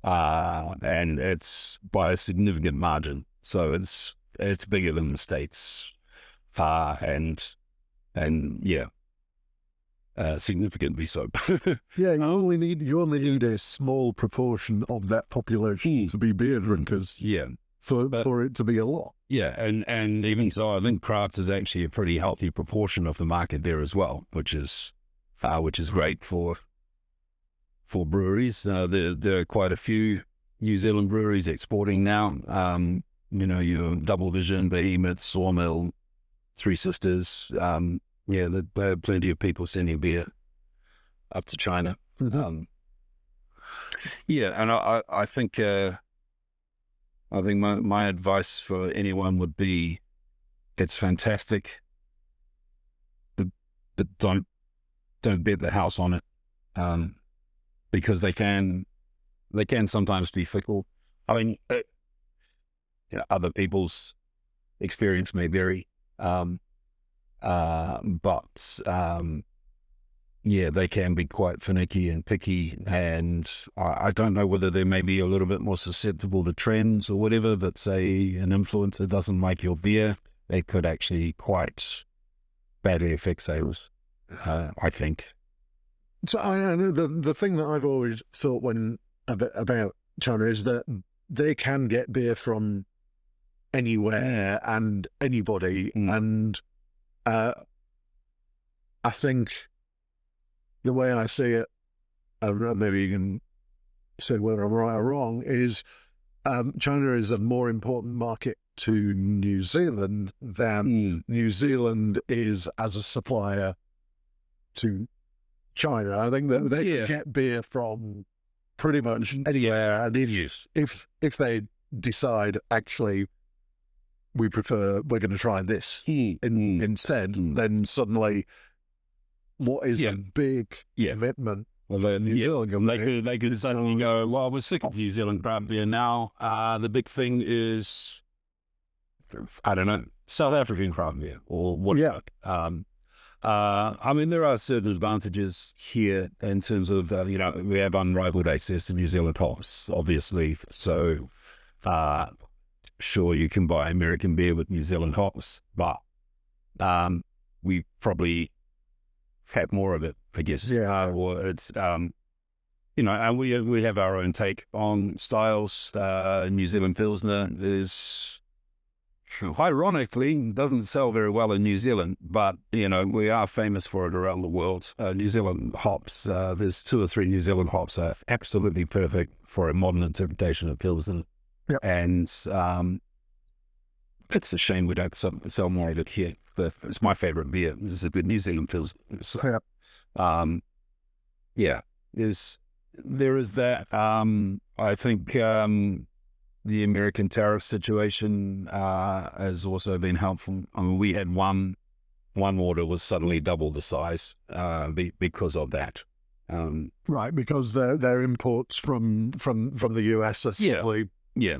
and it's by a significant margin. So it's bigger than the States, significantly so. Yeah, you only need a small proportion of that population to be beer drinkers. Yeah. For it to be a lot. Yeah, and even so, I think craft is actually a pretty healthy proportion of the market there as well, which is great for breweries. There are quite a few New Zealand breweries exporting now. Your Double Vision, Behemoth, Sawmill, Three Sisters. There are plenty of people sending beer up to China. Mm-hmm. And I think. I think my advice for anyone would be, it's fantastic, but don't bet the house on it, because they can sometimes be fickle. I mean, other people's experience may vary, but they can be quite finicky and picky, and I don't know whether they may be a little bit more susceptible to trends or whatever, but say an influencer doesn't like your beer, they could actually quite badly affect sales, I think. So I know the thing that I've always thought about China is that they can get beer from anywhere and anybody, and I think the way I see it, maybe you can say whether I'm right or wrong, is China is a more important market to New Zealand than New Zealand is as a supplier to China. I think that they can get beer from pretty much anywhere, and if they decide, actually, we're going to try this instead, then suddenly, what is a big commitment? Well, then New Zealand, they could suddenly go, well, we're sick of New Zealand craft beer now. The big thing is, I don't know, South African craft beer or whatever. I mean, there are certain advantages here in terms of, we have unrivaled access to New Zealand hops, obviously. So, sure, you can buy American beer with New Zealand hops, but we probably have more of it, I guess. Or it's, and we have our own take on styles. New Zealand Pilsner is, ironically, doesn't sell very well in New Zealand, but, we are famous for it around the world. New Zealand hops, there's 2 or 3 New Zealand hops that are absolutely perfect for a modern interpretation of Pilsner. Yep. And it's a shame we don't sell more of it here. But it's my favorite beer. This is a good New Zealand Pilsner. So, there is that. I think the American tariff situation has also been helpful. I mean, we had one one order was suddenly double the size because of that. Right, because their imports from the US are simply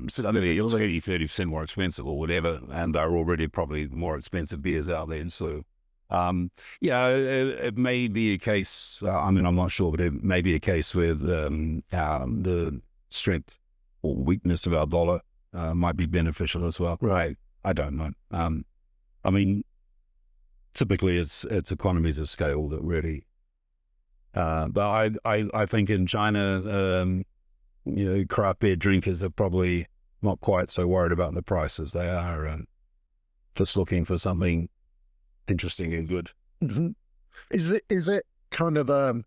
suddenly it was 30% more expensive or whatever, and they're already probably more expensive beers out there. So, it may be a case. I mean, I'm not sure, but it may be a case with the strength or weakness of our dollar might be beneficial as well. right. I don't know. I mean, typically it's economies of scale that really. But I think in China, craft beer drinkers are probably not quite so worried about the prices. They are just looking for something interesting and good. Mm-hmm. Is it kind of a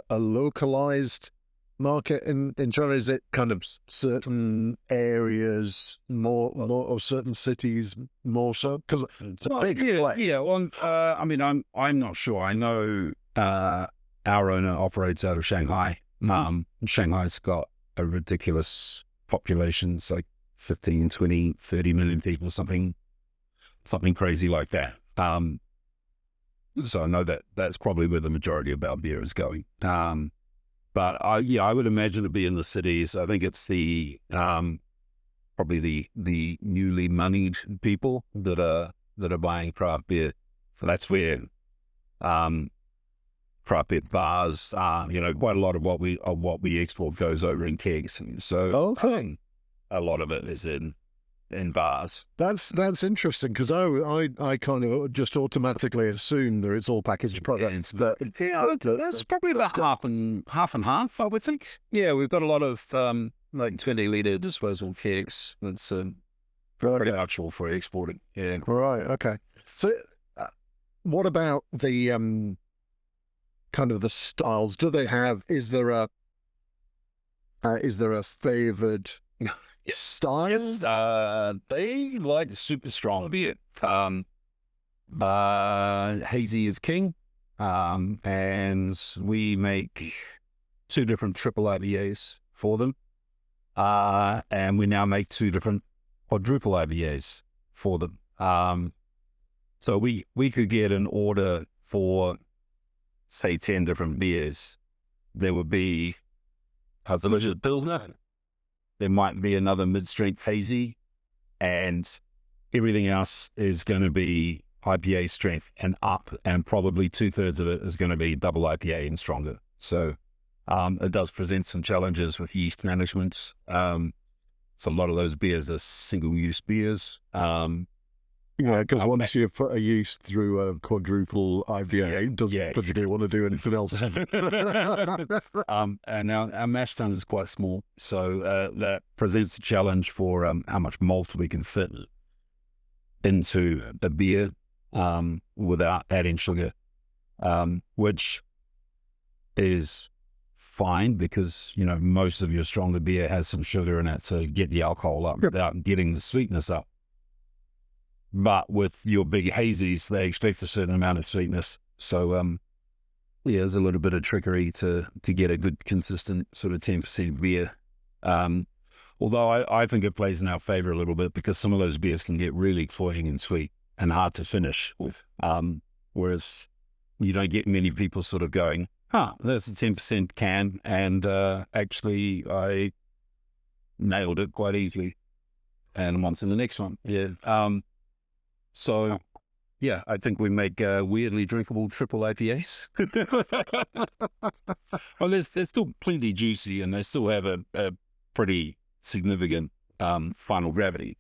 localized market in China? Is it kind of certain areas more or certain cities more so? Because it's a big place. Yeah. Well, I mean, I'm not sure. I know our owner operates out of Shanghai. Shanghai's got a ridiculous population. It's like 15, 20, 30 million people, something crazy like that. So I know that's probably where the majority of our beer is going. But I would imagine it'd be in the cities. I think it's the probably the newly moneyed people that are buying craft beer. So that's where craft beer bars, quite a lot of what we export goes over in kegs. So a lot of it is in bars. That's interesting, because I kind of just automatically assume that it's all packaged products. That's probably about half and half, I would think. Yeah, we've got a lot of like 20-liter disposable kegs. That's pretty much all for exporting. Yeah. Right. Okay. So, what about the kind of the styles? Do they have? Is there a favoured style? Yes, they like super strong beer. Hazy is king, and we make 2 different triple IPAs for them, and we now make 2 different quadruple IPAs for them. So we could get an order for, say, 10 different beers. There would be a delicious Pilsner. There might be another mid-strength hazy, and everything else is going to be IPA strength and up, and probably 2/3 of it is going to be double IPA and stronger. So it does present some challenges with yeast management. So a lot of those beers are single-use beers. Because once you put a yeast through a quadruple IPA, it doesn't particularly want to do anything else. And our mash tun is quite small, so that presents a challenge for how much malt we can fit into a beer without adding sugar, which is fine because, most of your stronger beer has some sugar in it to get the alcohol up without getting the sweetness up. But with your big hazies, they expect a certain amount of sweetness. So, there's a little bit of trickery to get a good, consistent sort of 10% beer. Although I think it plays in our favor a little bit because some of those beers can get really cloying and sweet and hard to finish with. Whereas you don't get many people sort of going, that's a 10% can. And actually, I nailed it quite easily. And I'm on to the next one. Yeah. So, I think we make weirdly drinkable triple IPAs. Well, they're still plenty juicy, and they still have a pretty significant final gravity.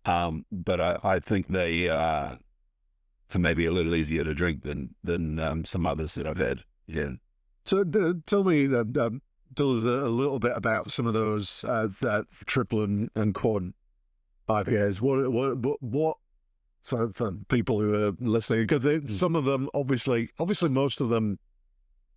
But I think they are maybe a little easier to drink than some others that I've had. Yeah. So tell me, tell us a little bit about some of those triple and quad IPAs. What for people who are listening, because some of them, obviously most of them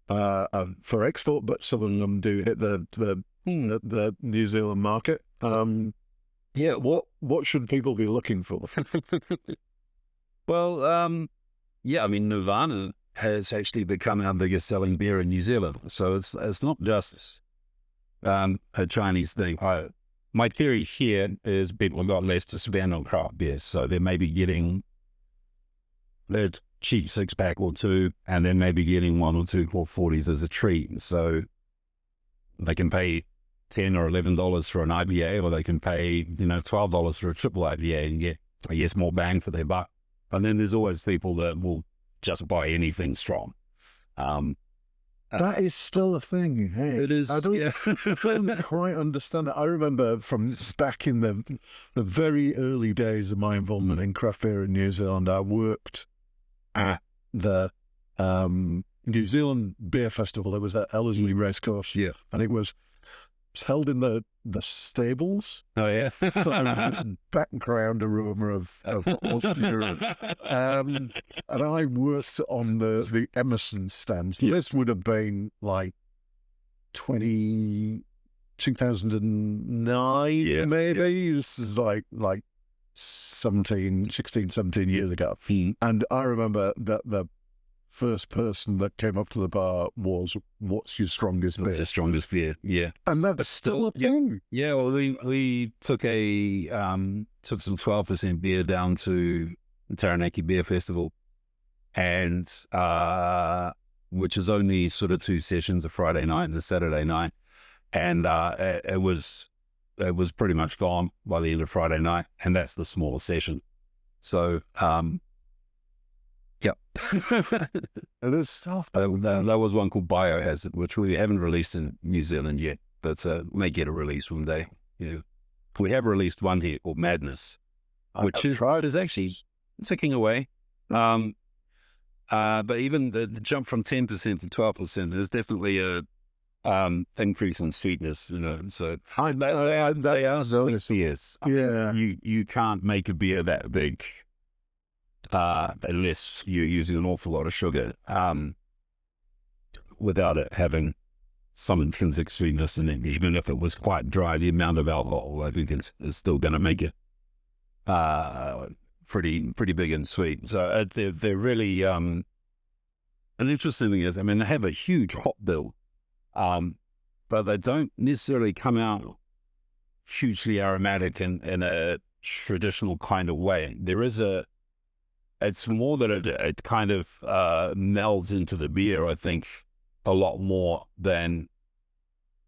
are for export, but some of them do hit the New Zealand market. What should people be looking for? Well, I mean, Nirvana has actually become our biggest selling beer in New Zealand, so it's not just a Chinese thing. My theory here is people have got less to spend on craft beers, so they may be getting a cheap 6-pack or two, and then maybe getting 1 or 2 440s as a treat. So they can pay $10 or $11 for an IPA, or they can pay, $12 for a triple IPA and get, I guess, more bang for their buck. And then there's always people that will just buy anything strong. That is still a thing. Hey, It is. I don't quite understand that. I remember from back in the very early days of my involvement in craft beer in New Zealand, I worked at the New Zealand Beer Festival. It was at Ellerslie Racecourse. Yeah. And it was held in the stables. Oh, yeah. So there was this background aroma of Austria. And I worked on the Emerson stands. This would have been like 2009, maybe. This is like 16, 17 years ago. And I remember that the first person that came up to the bar was, "What's your strongest beer?" It's the strongest beer, yeah. And that's still a thing. Yeah, well, we took some 12% beer down to the Taranaki Beer Festival, and which is only sort of 2 sessions, a Friday night and a Saturday night, and it was pretty much gone by the end of Friday night, and that's the small session. So, yeah. It is stuff. There was one called Biohazard, which we haven't released in New Zealand yet, but may get a release one day. Yeah. We have released one here called Madness, which is actually ticking away. But even the jump from 10% to 12%, there's definitely a increase in sweetness, So they are sweet beers. Yeah. You can't make a beer that big unless you're using an awful lot of sugar, without it having some intrinsic sweetness in it. Even if it was quite dry, the amount of alcohol, I think, is still going to make it pretty big and sweet. So they're really an interesting thing is, they have a huge hop bill, but they don't necessarily come out hugely aromatic in a traditional kind of way. It's more that it kind of melds into the beer, I think, a lot more than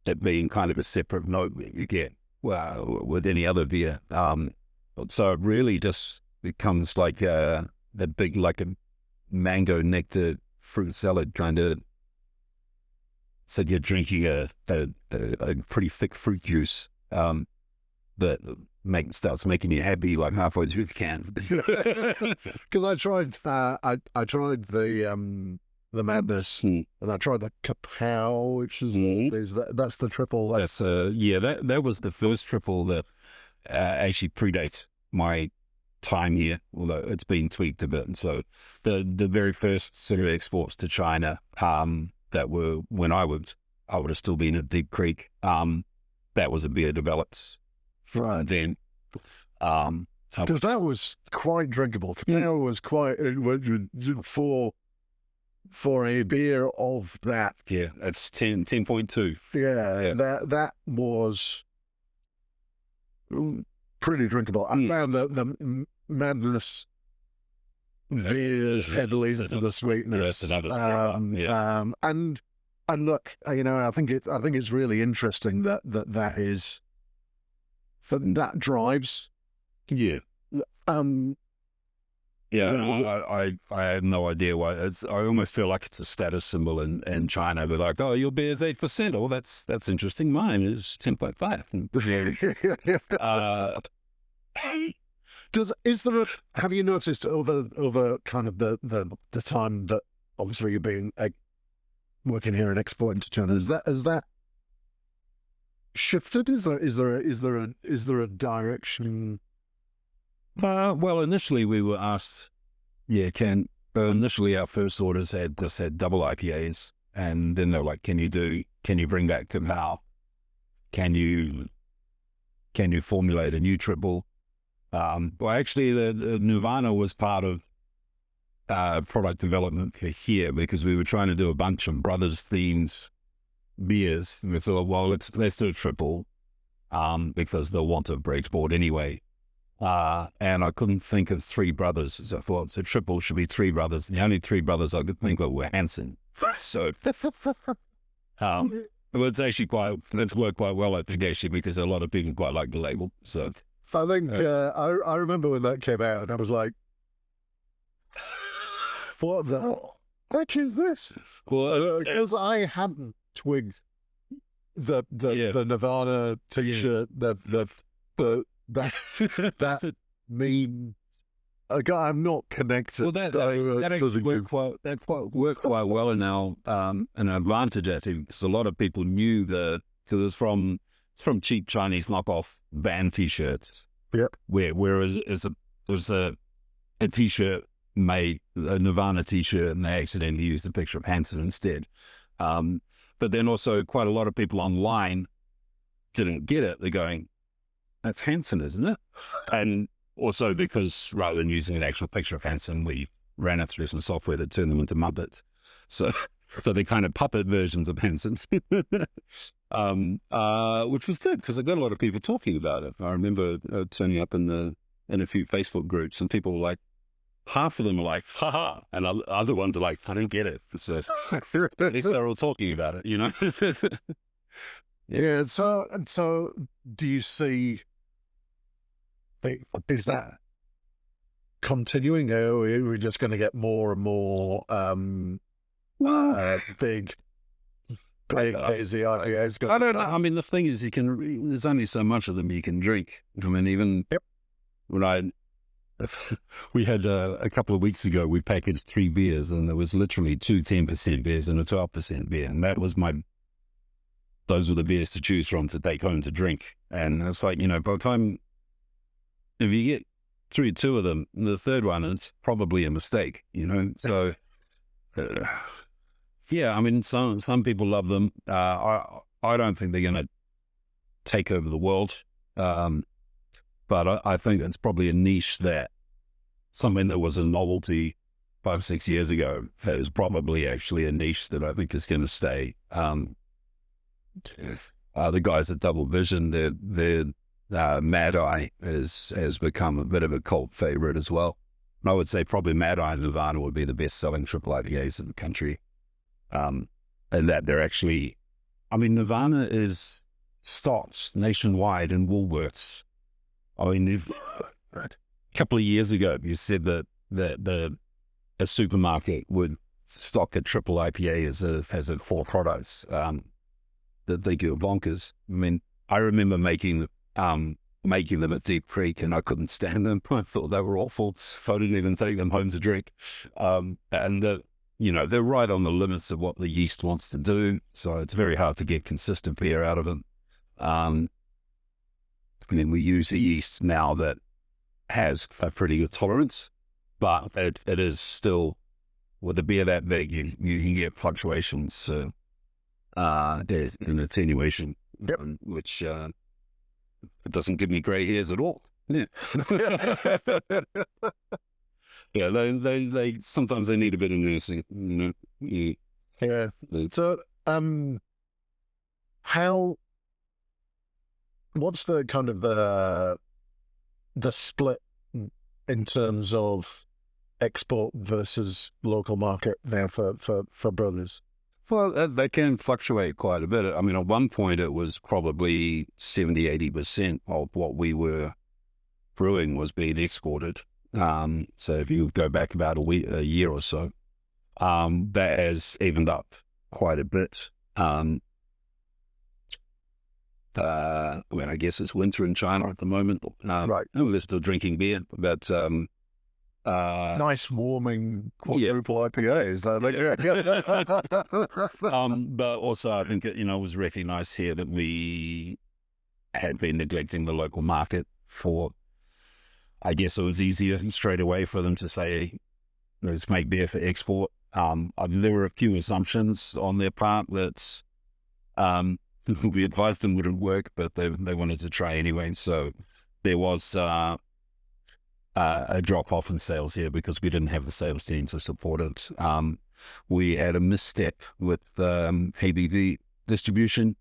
it being kind of a separate note that you get with any other beer. So it really just becomes like a big, like a mango nectar fruit salad kind of. So you're drinking a pretty thick fruit juice that starts making you happy like halfway through the can. Because I tried the Madness, and I tried the Kapow, which is that's the triple. That's that was the first triple that actually predates my time here, although it's been tweaked a bit. And so the very first sort of exports to China that were when I would have still been at Deep Creek. That was a beer developed then. Because that was quite drinkable. That was quite for a beer of that. Yeah, it's 10.2. Yeah, that was pretty drinkable. I found the Madness beers heavily into the sweetness. And look, I think it's really interesting that is that drives. Yeah. I have no idea why. I almost feel like it's a status symbol in China. They're like, oh, your beer's 8%. Oh, that's interesting. Mine is 10.5. Have you noticed over kind of the time that obviously you've been working here and exporting to China, has that shifted? Is there a direction? Well, initially we were asked, initially our first orders had double IPAs, and then they're like, can you bring back to Mao? Can you formulate a new triple? Well, actually the Nirvana was part of product development for here, because we were trying to do a bunch of brothers themed beers, and we thought, well, let's do a triple, because they'll want to export anyway. and I couldn't think of three brothers. So I thought, so triple should be three brothers. The only three brothers I could think of were Hansen. So it's actually it's worked quite well, I think, actually, because a lot of people quite like the label. So I think I remember when that came out, and I was like, "What the heck is this?" Well, Because I hadn't twigged the Nirvana T-shirt, that meme. I'm not connected. Well, that actually worked quite well in our an advantage, I think, because a lot of people knew because it's from cheap Chinese knockoff band T-shirts. Yep. Whereas it was a T-shirt made, a Nirvana T-shirt, and they accidentally used a picture of Hanson instead. But then also quite a lot of people online didn't get it. They're going, "That's Hanson, isn't it?" And also because rather than using an actual picture of Hanson, we ran it through some software that turned them into Muppets. So they're kind of puppet versions of Hanson, which was good because I got a lot of people talking about it. I remember turning up in a few Facebook groups, and people were like, half of them are like, "Ha ha," and other ones are like, "I don't get it." So at least they're all talking about it, you know. Yeah. So do you see? Is that continuing, or are we just going to get more and more big hazy IPAs? I don't know. I mean, the thing is, there's only so much of them you can drink. I mean, even when we had a couple of weeks ago, we packaged 3 beers, and there was literally 2 10% beers and a 12% beer, and those were the beers to choose from to take home to drink. And it's like, by the time, if you get through 2 of them, the third one, it's probably a mistake, So, yeah, I mean, some people love them. I don't think they're going to take over the world. But I think it's probably a niche that something that was a novelty 5-6 years ago is probably actually a niche that I think is going to stay. The guys at Double Vision, their Mad Eye has become a bit of a cult favorite as well. And I would say probably Mad Eye and Nirvana would be the best-selling triple IPAs in the country. And that they're actually, I mean, Nirvana is stocked nationwide in Woolworths. I mean, a couple of years ago, you said that a supermarket would stock a triple IPA as a 4 products that they do bonkers. I mean, I remember making them at Deep Creek, and I couldn't stand them. I thought they were awful. I didn't even take them home to drink. And they're right on the limits of what the yeast wants to do. So it's very hard to get consistent beer out of them. I mean, we use a yeast now that has a pretty good tolerance, but it is still, with a beer that big, you can get fluctuations. There's an attenuation, which it doesn't give me grey hairs at all. Yeah. Yeah, they sometimes they need a bit of nursing, Yeah. So, what's the kind of the split in terms of export versus local market now for brewers? Well, they can fluctuate quite a bit. I mean, at one point it was probably 70-80% of what we were brewing was being exported. So if you go back about a year or so, that has evened up quite a bit. I guess it's winter in China at the moment. Right. We're still drinking beer, but nice warming quadruple IPAs. But also I think it was recognized here that we had been neglecting the local market for. I guess it was easier straight away for them to say, let's make beer for export. There were a few assumptions on their part that we advised them wouldn't work, but they wanted to try anyway. So there was a drop-off in sales here because we didn't have the sales team to support it. We had a misstep with ABV distribution.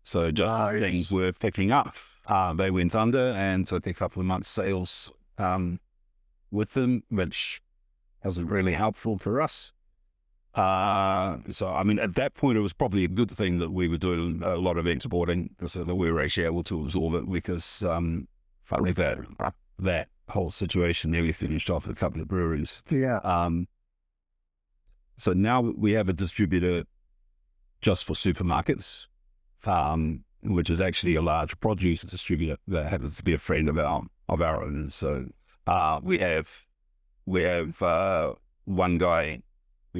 So just as things were picking up, They went under, and so I think a couple of months sales with them, which wasn't really helpful for us. So, I mean, at that point, it was probably a good thing that we were doing a lot of exporting so that we were actually able to absorb it, because finally that whole situation nearly finished off a couple of breweries. Yeah. So now we have a distributor just for supermarkets, which is actually a large produce distributor that happens to be a friend of our own. So we have one guy.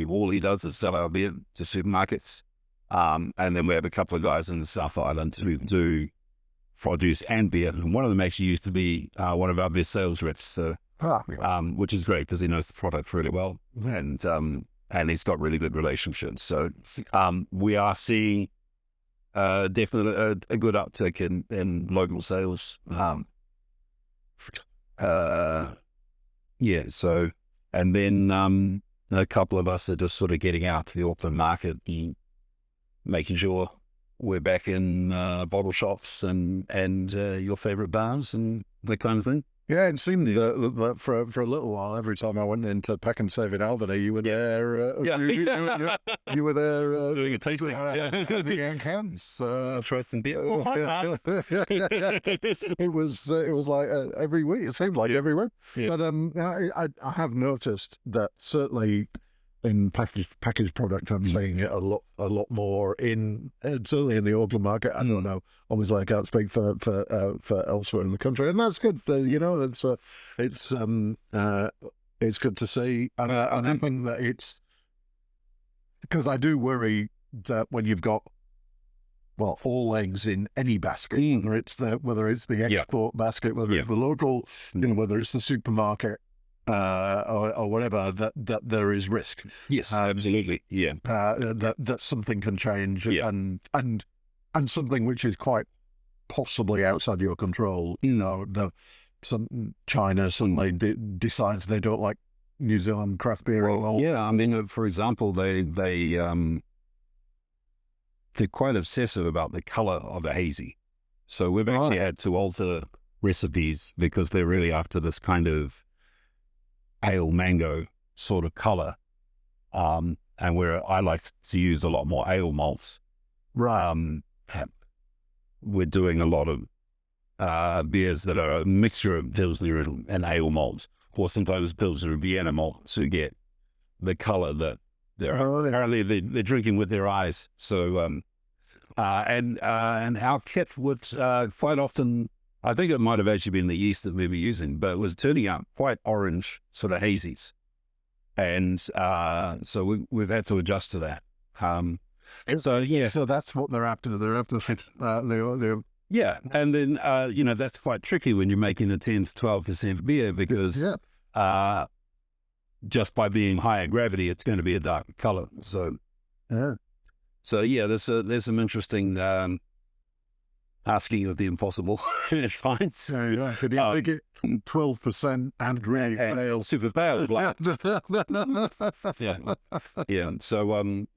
All he does is sell our beer to supermarkets, and then we have a couple of guys in the South Island who do produce and beer. And one of them actually used to be one of our best sales reps, so which is great because he knows the product really well, and he's got really good relationships. So we are seeing definitely a good uptick in local sales. So, and then a couple of us are just sort of getting out to the Auckland market and making sure we're back in bottle shops and your favourite bars and that kind of thing. Yeah, it seemed that for a little while, every time I went into Pack and Save in Albany, you were there. You were there doing a tasting. The cans. Try some beer. It was like every week. It seemed like every week. Yeah. But I have noticed that certainly in packaged product, I'm seeing it a lot more certainly in the Auckland market. I don't know. Obviously, I can't speak for elsewhere in the country, and that's good. It's good to see, and I think that it's because I do worry that when you've got all eggs in any basket, whether it's the export basket, whether it's the local, whether it's the supermarket. Or whatever, that there is risk. Yes, absolutely. Yeah, that something can change, and something which is quite possibly outside your control. China suddenly decides they don't like New Zealand craft beer anymore. Yeah, I mean, for example, they're quite obsessive about the colour of a hazy. So we've actually had to alter recipes because they're really after this kind of pale mango sort of colour, and where I like to use a lot more ale malts. Right. We're doing a lot of beers that are a mixture of Pilsner and ale malts, or sometimes Pilsner and Vienna malt to get the colour that they're drinking with their eyes. So, and our kit would quite often, I think it might have actually been the yeast that we were using, but it was turning out quite orange sort of hazies. And so we've had to adjust to that. So that's what they're after. They're after yeah. And then, that's quite tricky when you're making a 10 to 12% beer because just by being higher gravity, it's going to be a darker color. So, there's some interesting asking of the impossible. It's fine. So could you make it 12% and grey ale? Super pale. Yeah. So and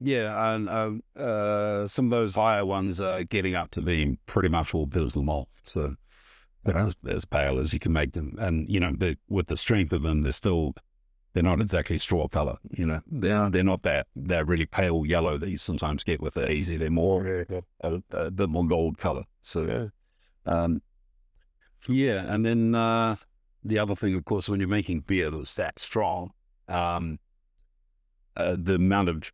some of those higher ones are getting up to being pretty much all Pilsner malt. So as pale as you can make them, and but with the strength of them, they're not exactly straw color. They're not that really pale yellow that you sometimes get with the hazy. They're more a bit more gold color. So and then the other thing, of course, when you're making beer that's that strong, the amount of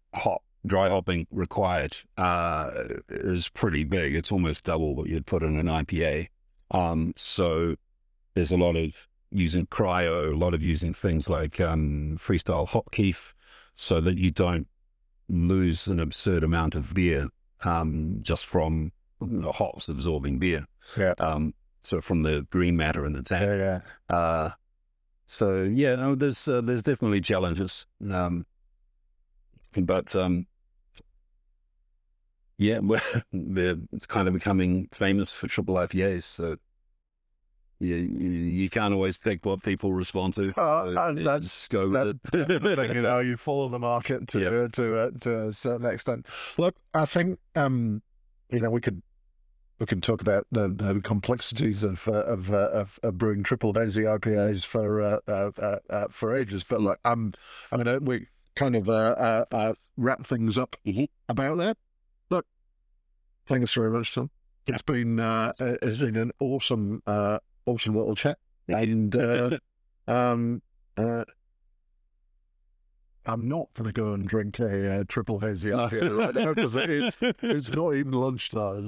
dry hopping required is pretty big. It's almost double what you'd put in an IPA. So there's a lot of using cryo, a lot of using things like freestyle hop keef, so that you don't lose an absurd amount of beer just from the hops absorbing beer. So from the green matter in the tank. There's definitely challenges. But it's kind of becoming famous for triple IPAs. So you can't always pick what people respond to. That's go with it. You follow the market to a certain extent. Look, I think we could we can talk about the complexities of brewing triple hazy IPAs for ages. But like, we kind of wrap things up about that. Look, thanks very much, Tom. It's been an awesome little chat, and I'm not going to go and drink a triple hazy IPA right now because it's not even lunchtime.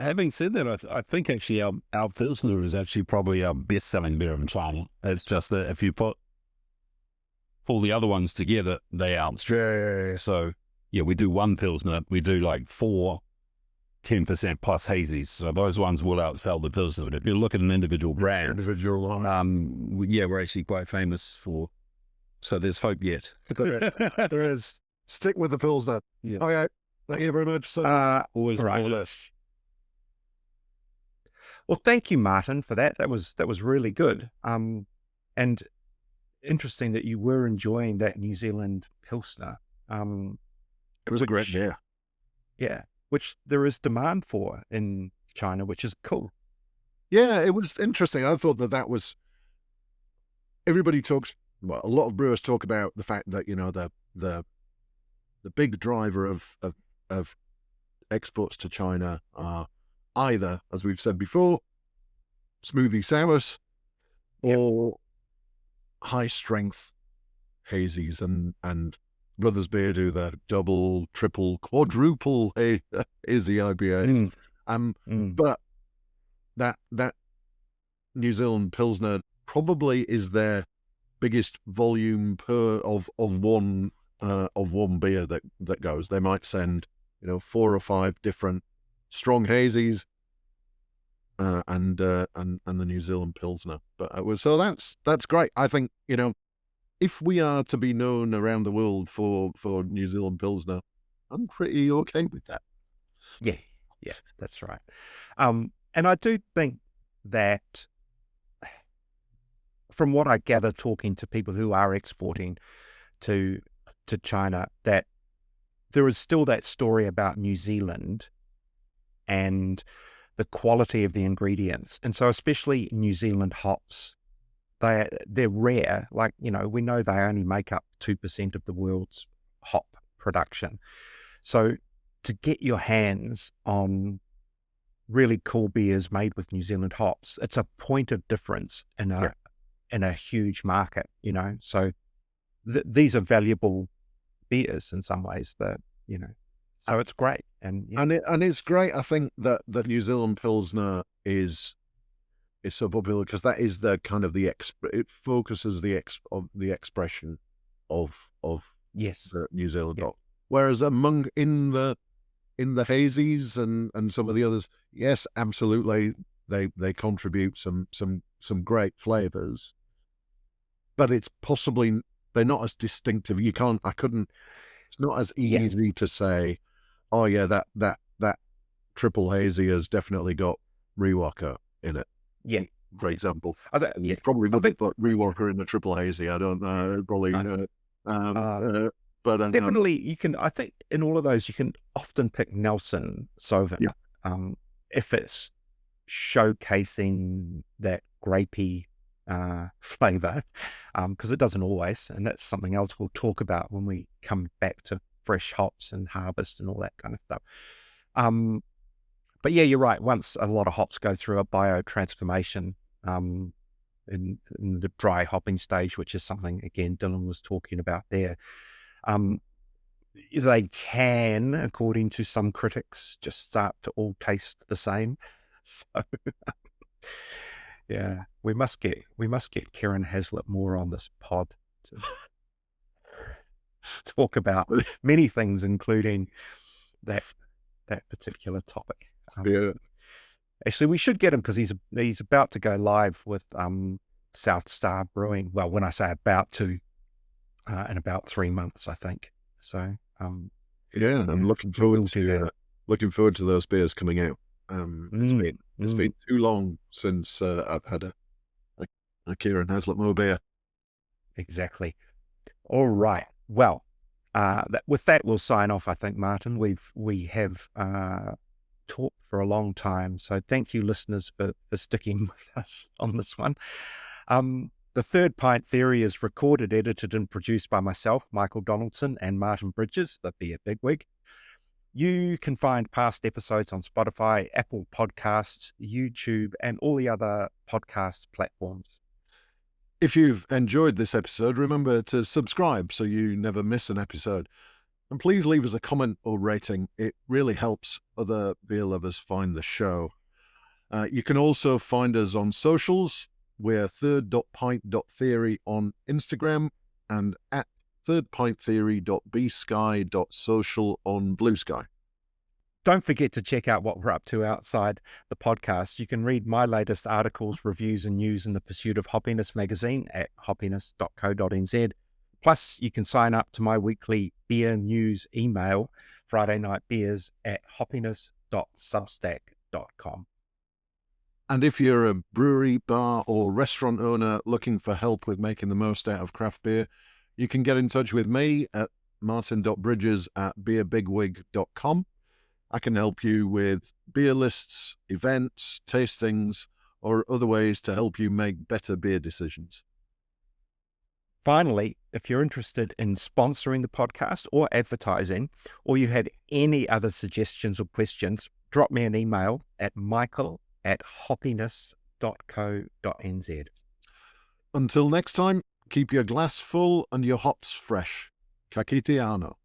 Having said that, I think actually our Pilsner is actually probably our best-selling beer in China. It's just that if you put all the other ones together, they outstrip. Yeah. So, yeah, we do one Pilsner. We do like 4 10% plus hazies. So those ones will outsell the Pilsner. But if you look at an individual brand, we're actually quite famous for. So there's hope yet. There is. Stick with the Pilsner. Yeah. Okay. Thank you very much. Always right. Well, thank you, Martin, for that. That was really good. And interesting that you were enjoying that New Zealand Pilsner. It was a great beer. Yeah, which there is demand for in China, which is cool. Yeah, it was interesting. I thought that was. Everybody talks. Well, a lot of brewers talk about the fact that the big driver of exports to China are either, as we've said before, smoothie sours or high strength hazies, and Brothers Beer do the double, triple, quadruple hazy IPA. But that New Zealand Pilsner probably is their biggest volume of one beer that goes. They might send 4 or 5 different strong hazies and the New Zealand Pilsner. But that's great. I think if we are to be known around the world for New Zealand Pilsner, I'm pretty okay with that. Yeah, that's right. And I do think that, from what I gather talking to people who are exporting to China, that there is still that story about New Zealand and the quality of the ingredients. And so especially New Zealand hops, they're rare. Like, we know they only make up 2% of the world's hop production. So to get your hands on really cool beers made with New Zealand hops, it's a point of difference in a huge market, so these are valuable beers in some ways so it's great. And it's great. I think that the New Zealand Pilsner is so popular because that is the kind of it focuses the expression of yes, the New Zealand hop. Whereas in the hazies and some of the others, yes, absolutely, they contribute some great flavors. But it's possibly they're not as distinctive. It's not as easy to say, oh yeah, that triple hazy has definitely got Rewalker in it. Yeah, for example. Probably wouldn't put Rewalker in the triple hazy. I don't know. Probably, but definitely you can. I think in all of those you can often pick Nelson Sauvin, if it's showcasing that grapey flavor, because it doesn't always, and that's something else we'll talk about when we come back to fresh hops and harvest and all that kind of stuff. But yeah, you're right. Once a lot of hops go through a biotransformation in the dry hopping stage, which is something again Dylan was talking about there, they can, according to some critics, just start to all taste the same. So yeah, we must get Karen Haslett more on this pod to talk about many things, including that particular topic. Actually, we should get him because he's about to go live with South Star Brewing. Well, when I say about to, in about 3 months, I think. So I'm looking forward to those beers coming out. It's been too long since I've had a Kieran Haslett Moore beer. Exactly. All right. Well, with that we'll sign off. I think, Martin, we have talked for a long time. So thank you, listeners, for sticking with us on this one. The Third Pint Theory is recorded, edited, and produced by myself, Michael Donaldson, and Martin Bridges, the Beer Bigwig. You can find past episodes on Spotify, Apple Podcasts, YouTube, and all the other podcast platforms. If you've enjoyed this episode, remember to subscribe so you never miss an episode. And please leave us a comment or rating. It really helps other beer lovers find the show. You can also find us on socials. We're third.pint.theory on Instagram and at thirdpinttheory.bsky.social on Blue Sky. Don't forget to check out what we're up to outside the podcast. You can read my latest articles, reviews, and news in the Pursuit of Hoppiness magazine at hoppiness.co.nz. Plus, you can sign up to my weekly beer news email, Friday Night Beers, at hoppiness.substack.com. And if you're a brewery, bar, or restaurant owner looking for help with making the most out of craft beer, you can get in touch with me at martin.bridges@beerbigwig.com. I can help you with beer lists, events, tastings, or other ways to help you make better beer decisions. Finally, if you're interested in sponsoring the podcast or advertising, or you had any other suggestions or questions, drop me an email at michael@hoppiness.co.nz. Until next time, keep your glass full and your hops fresh. Ka kite anō.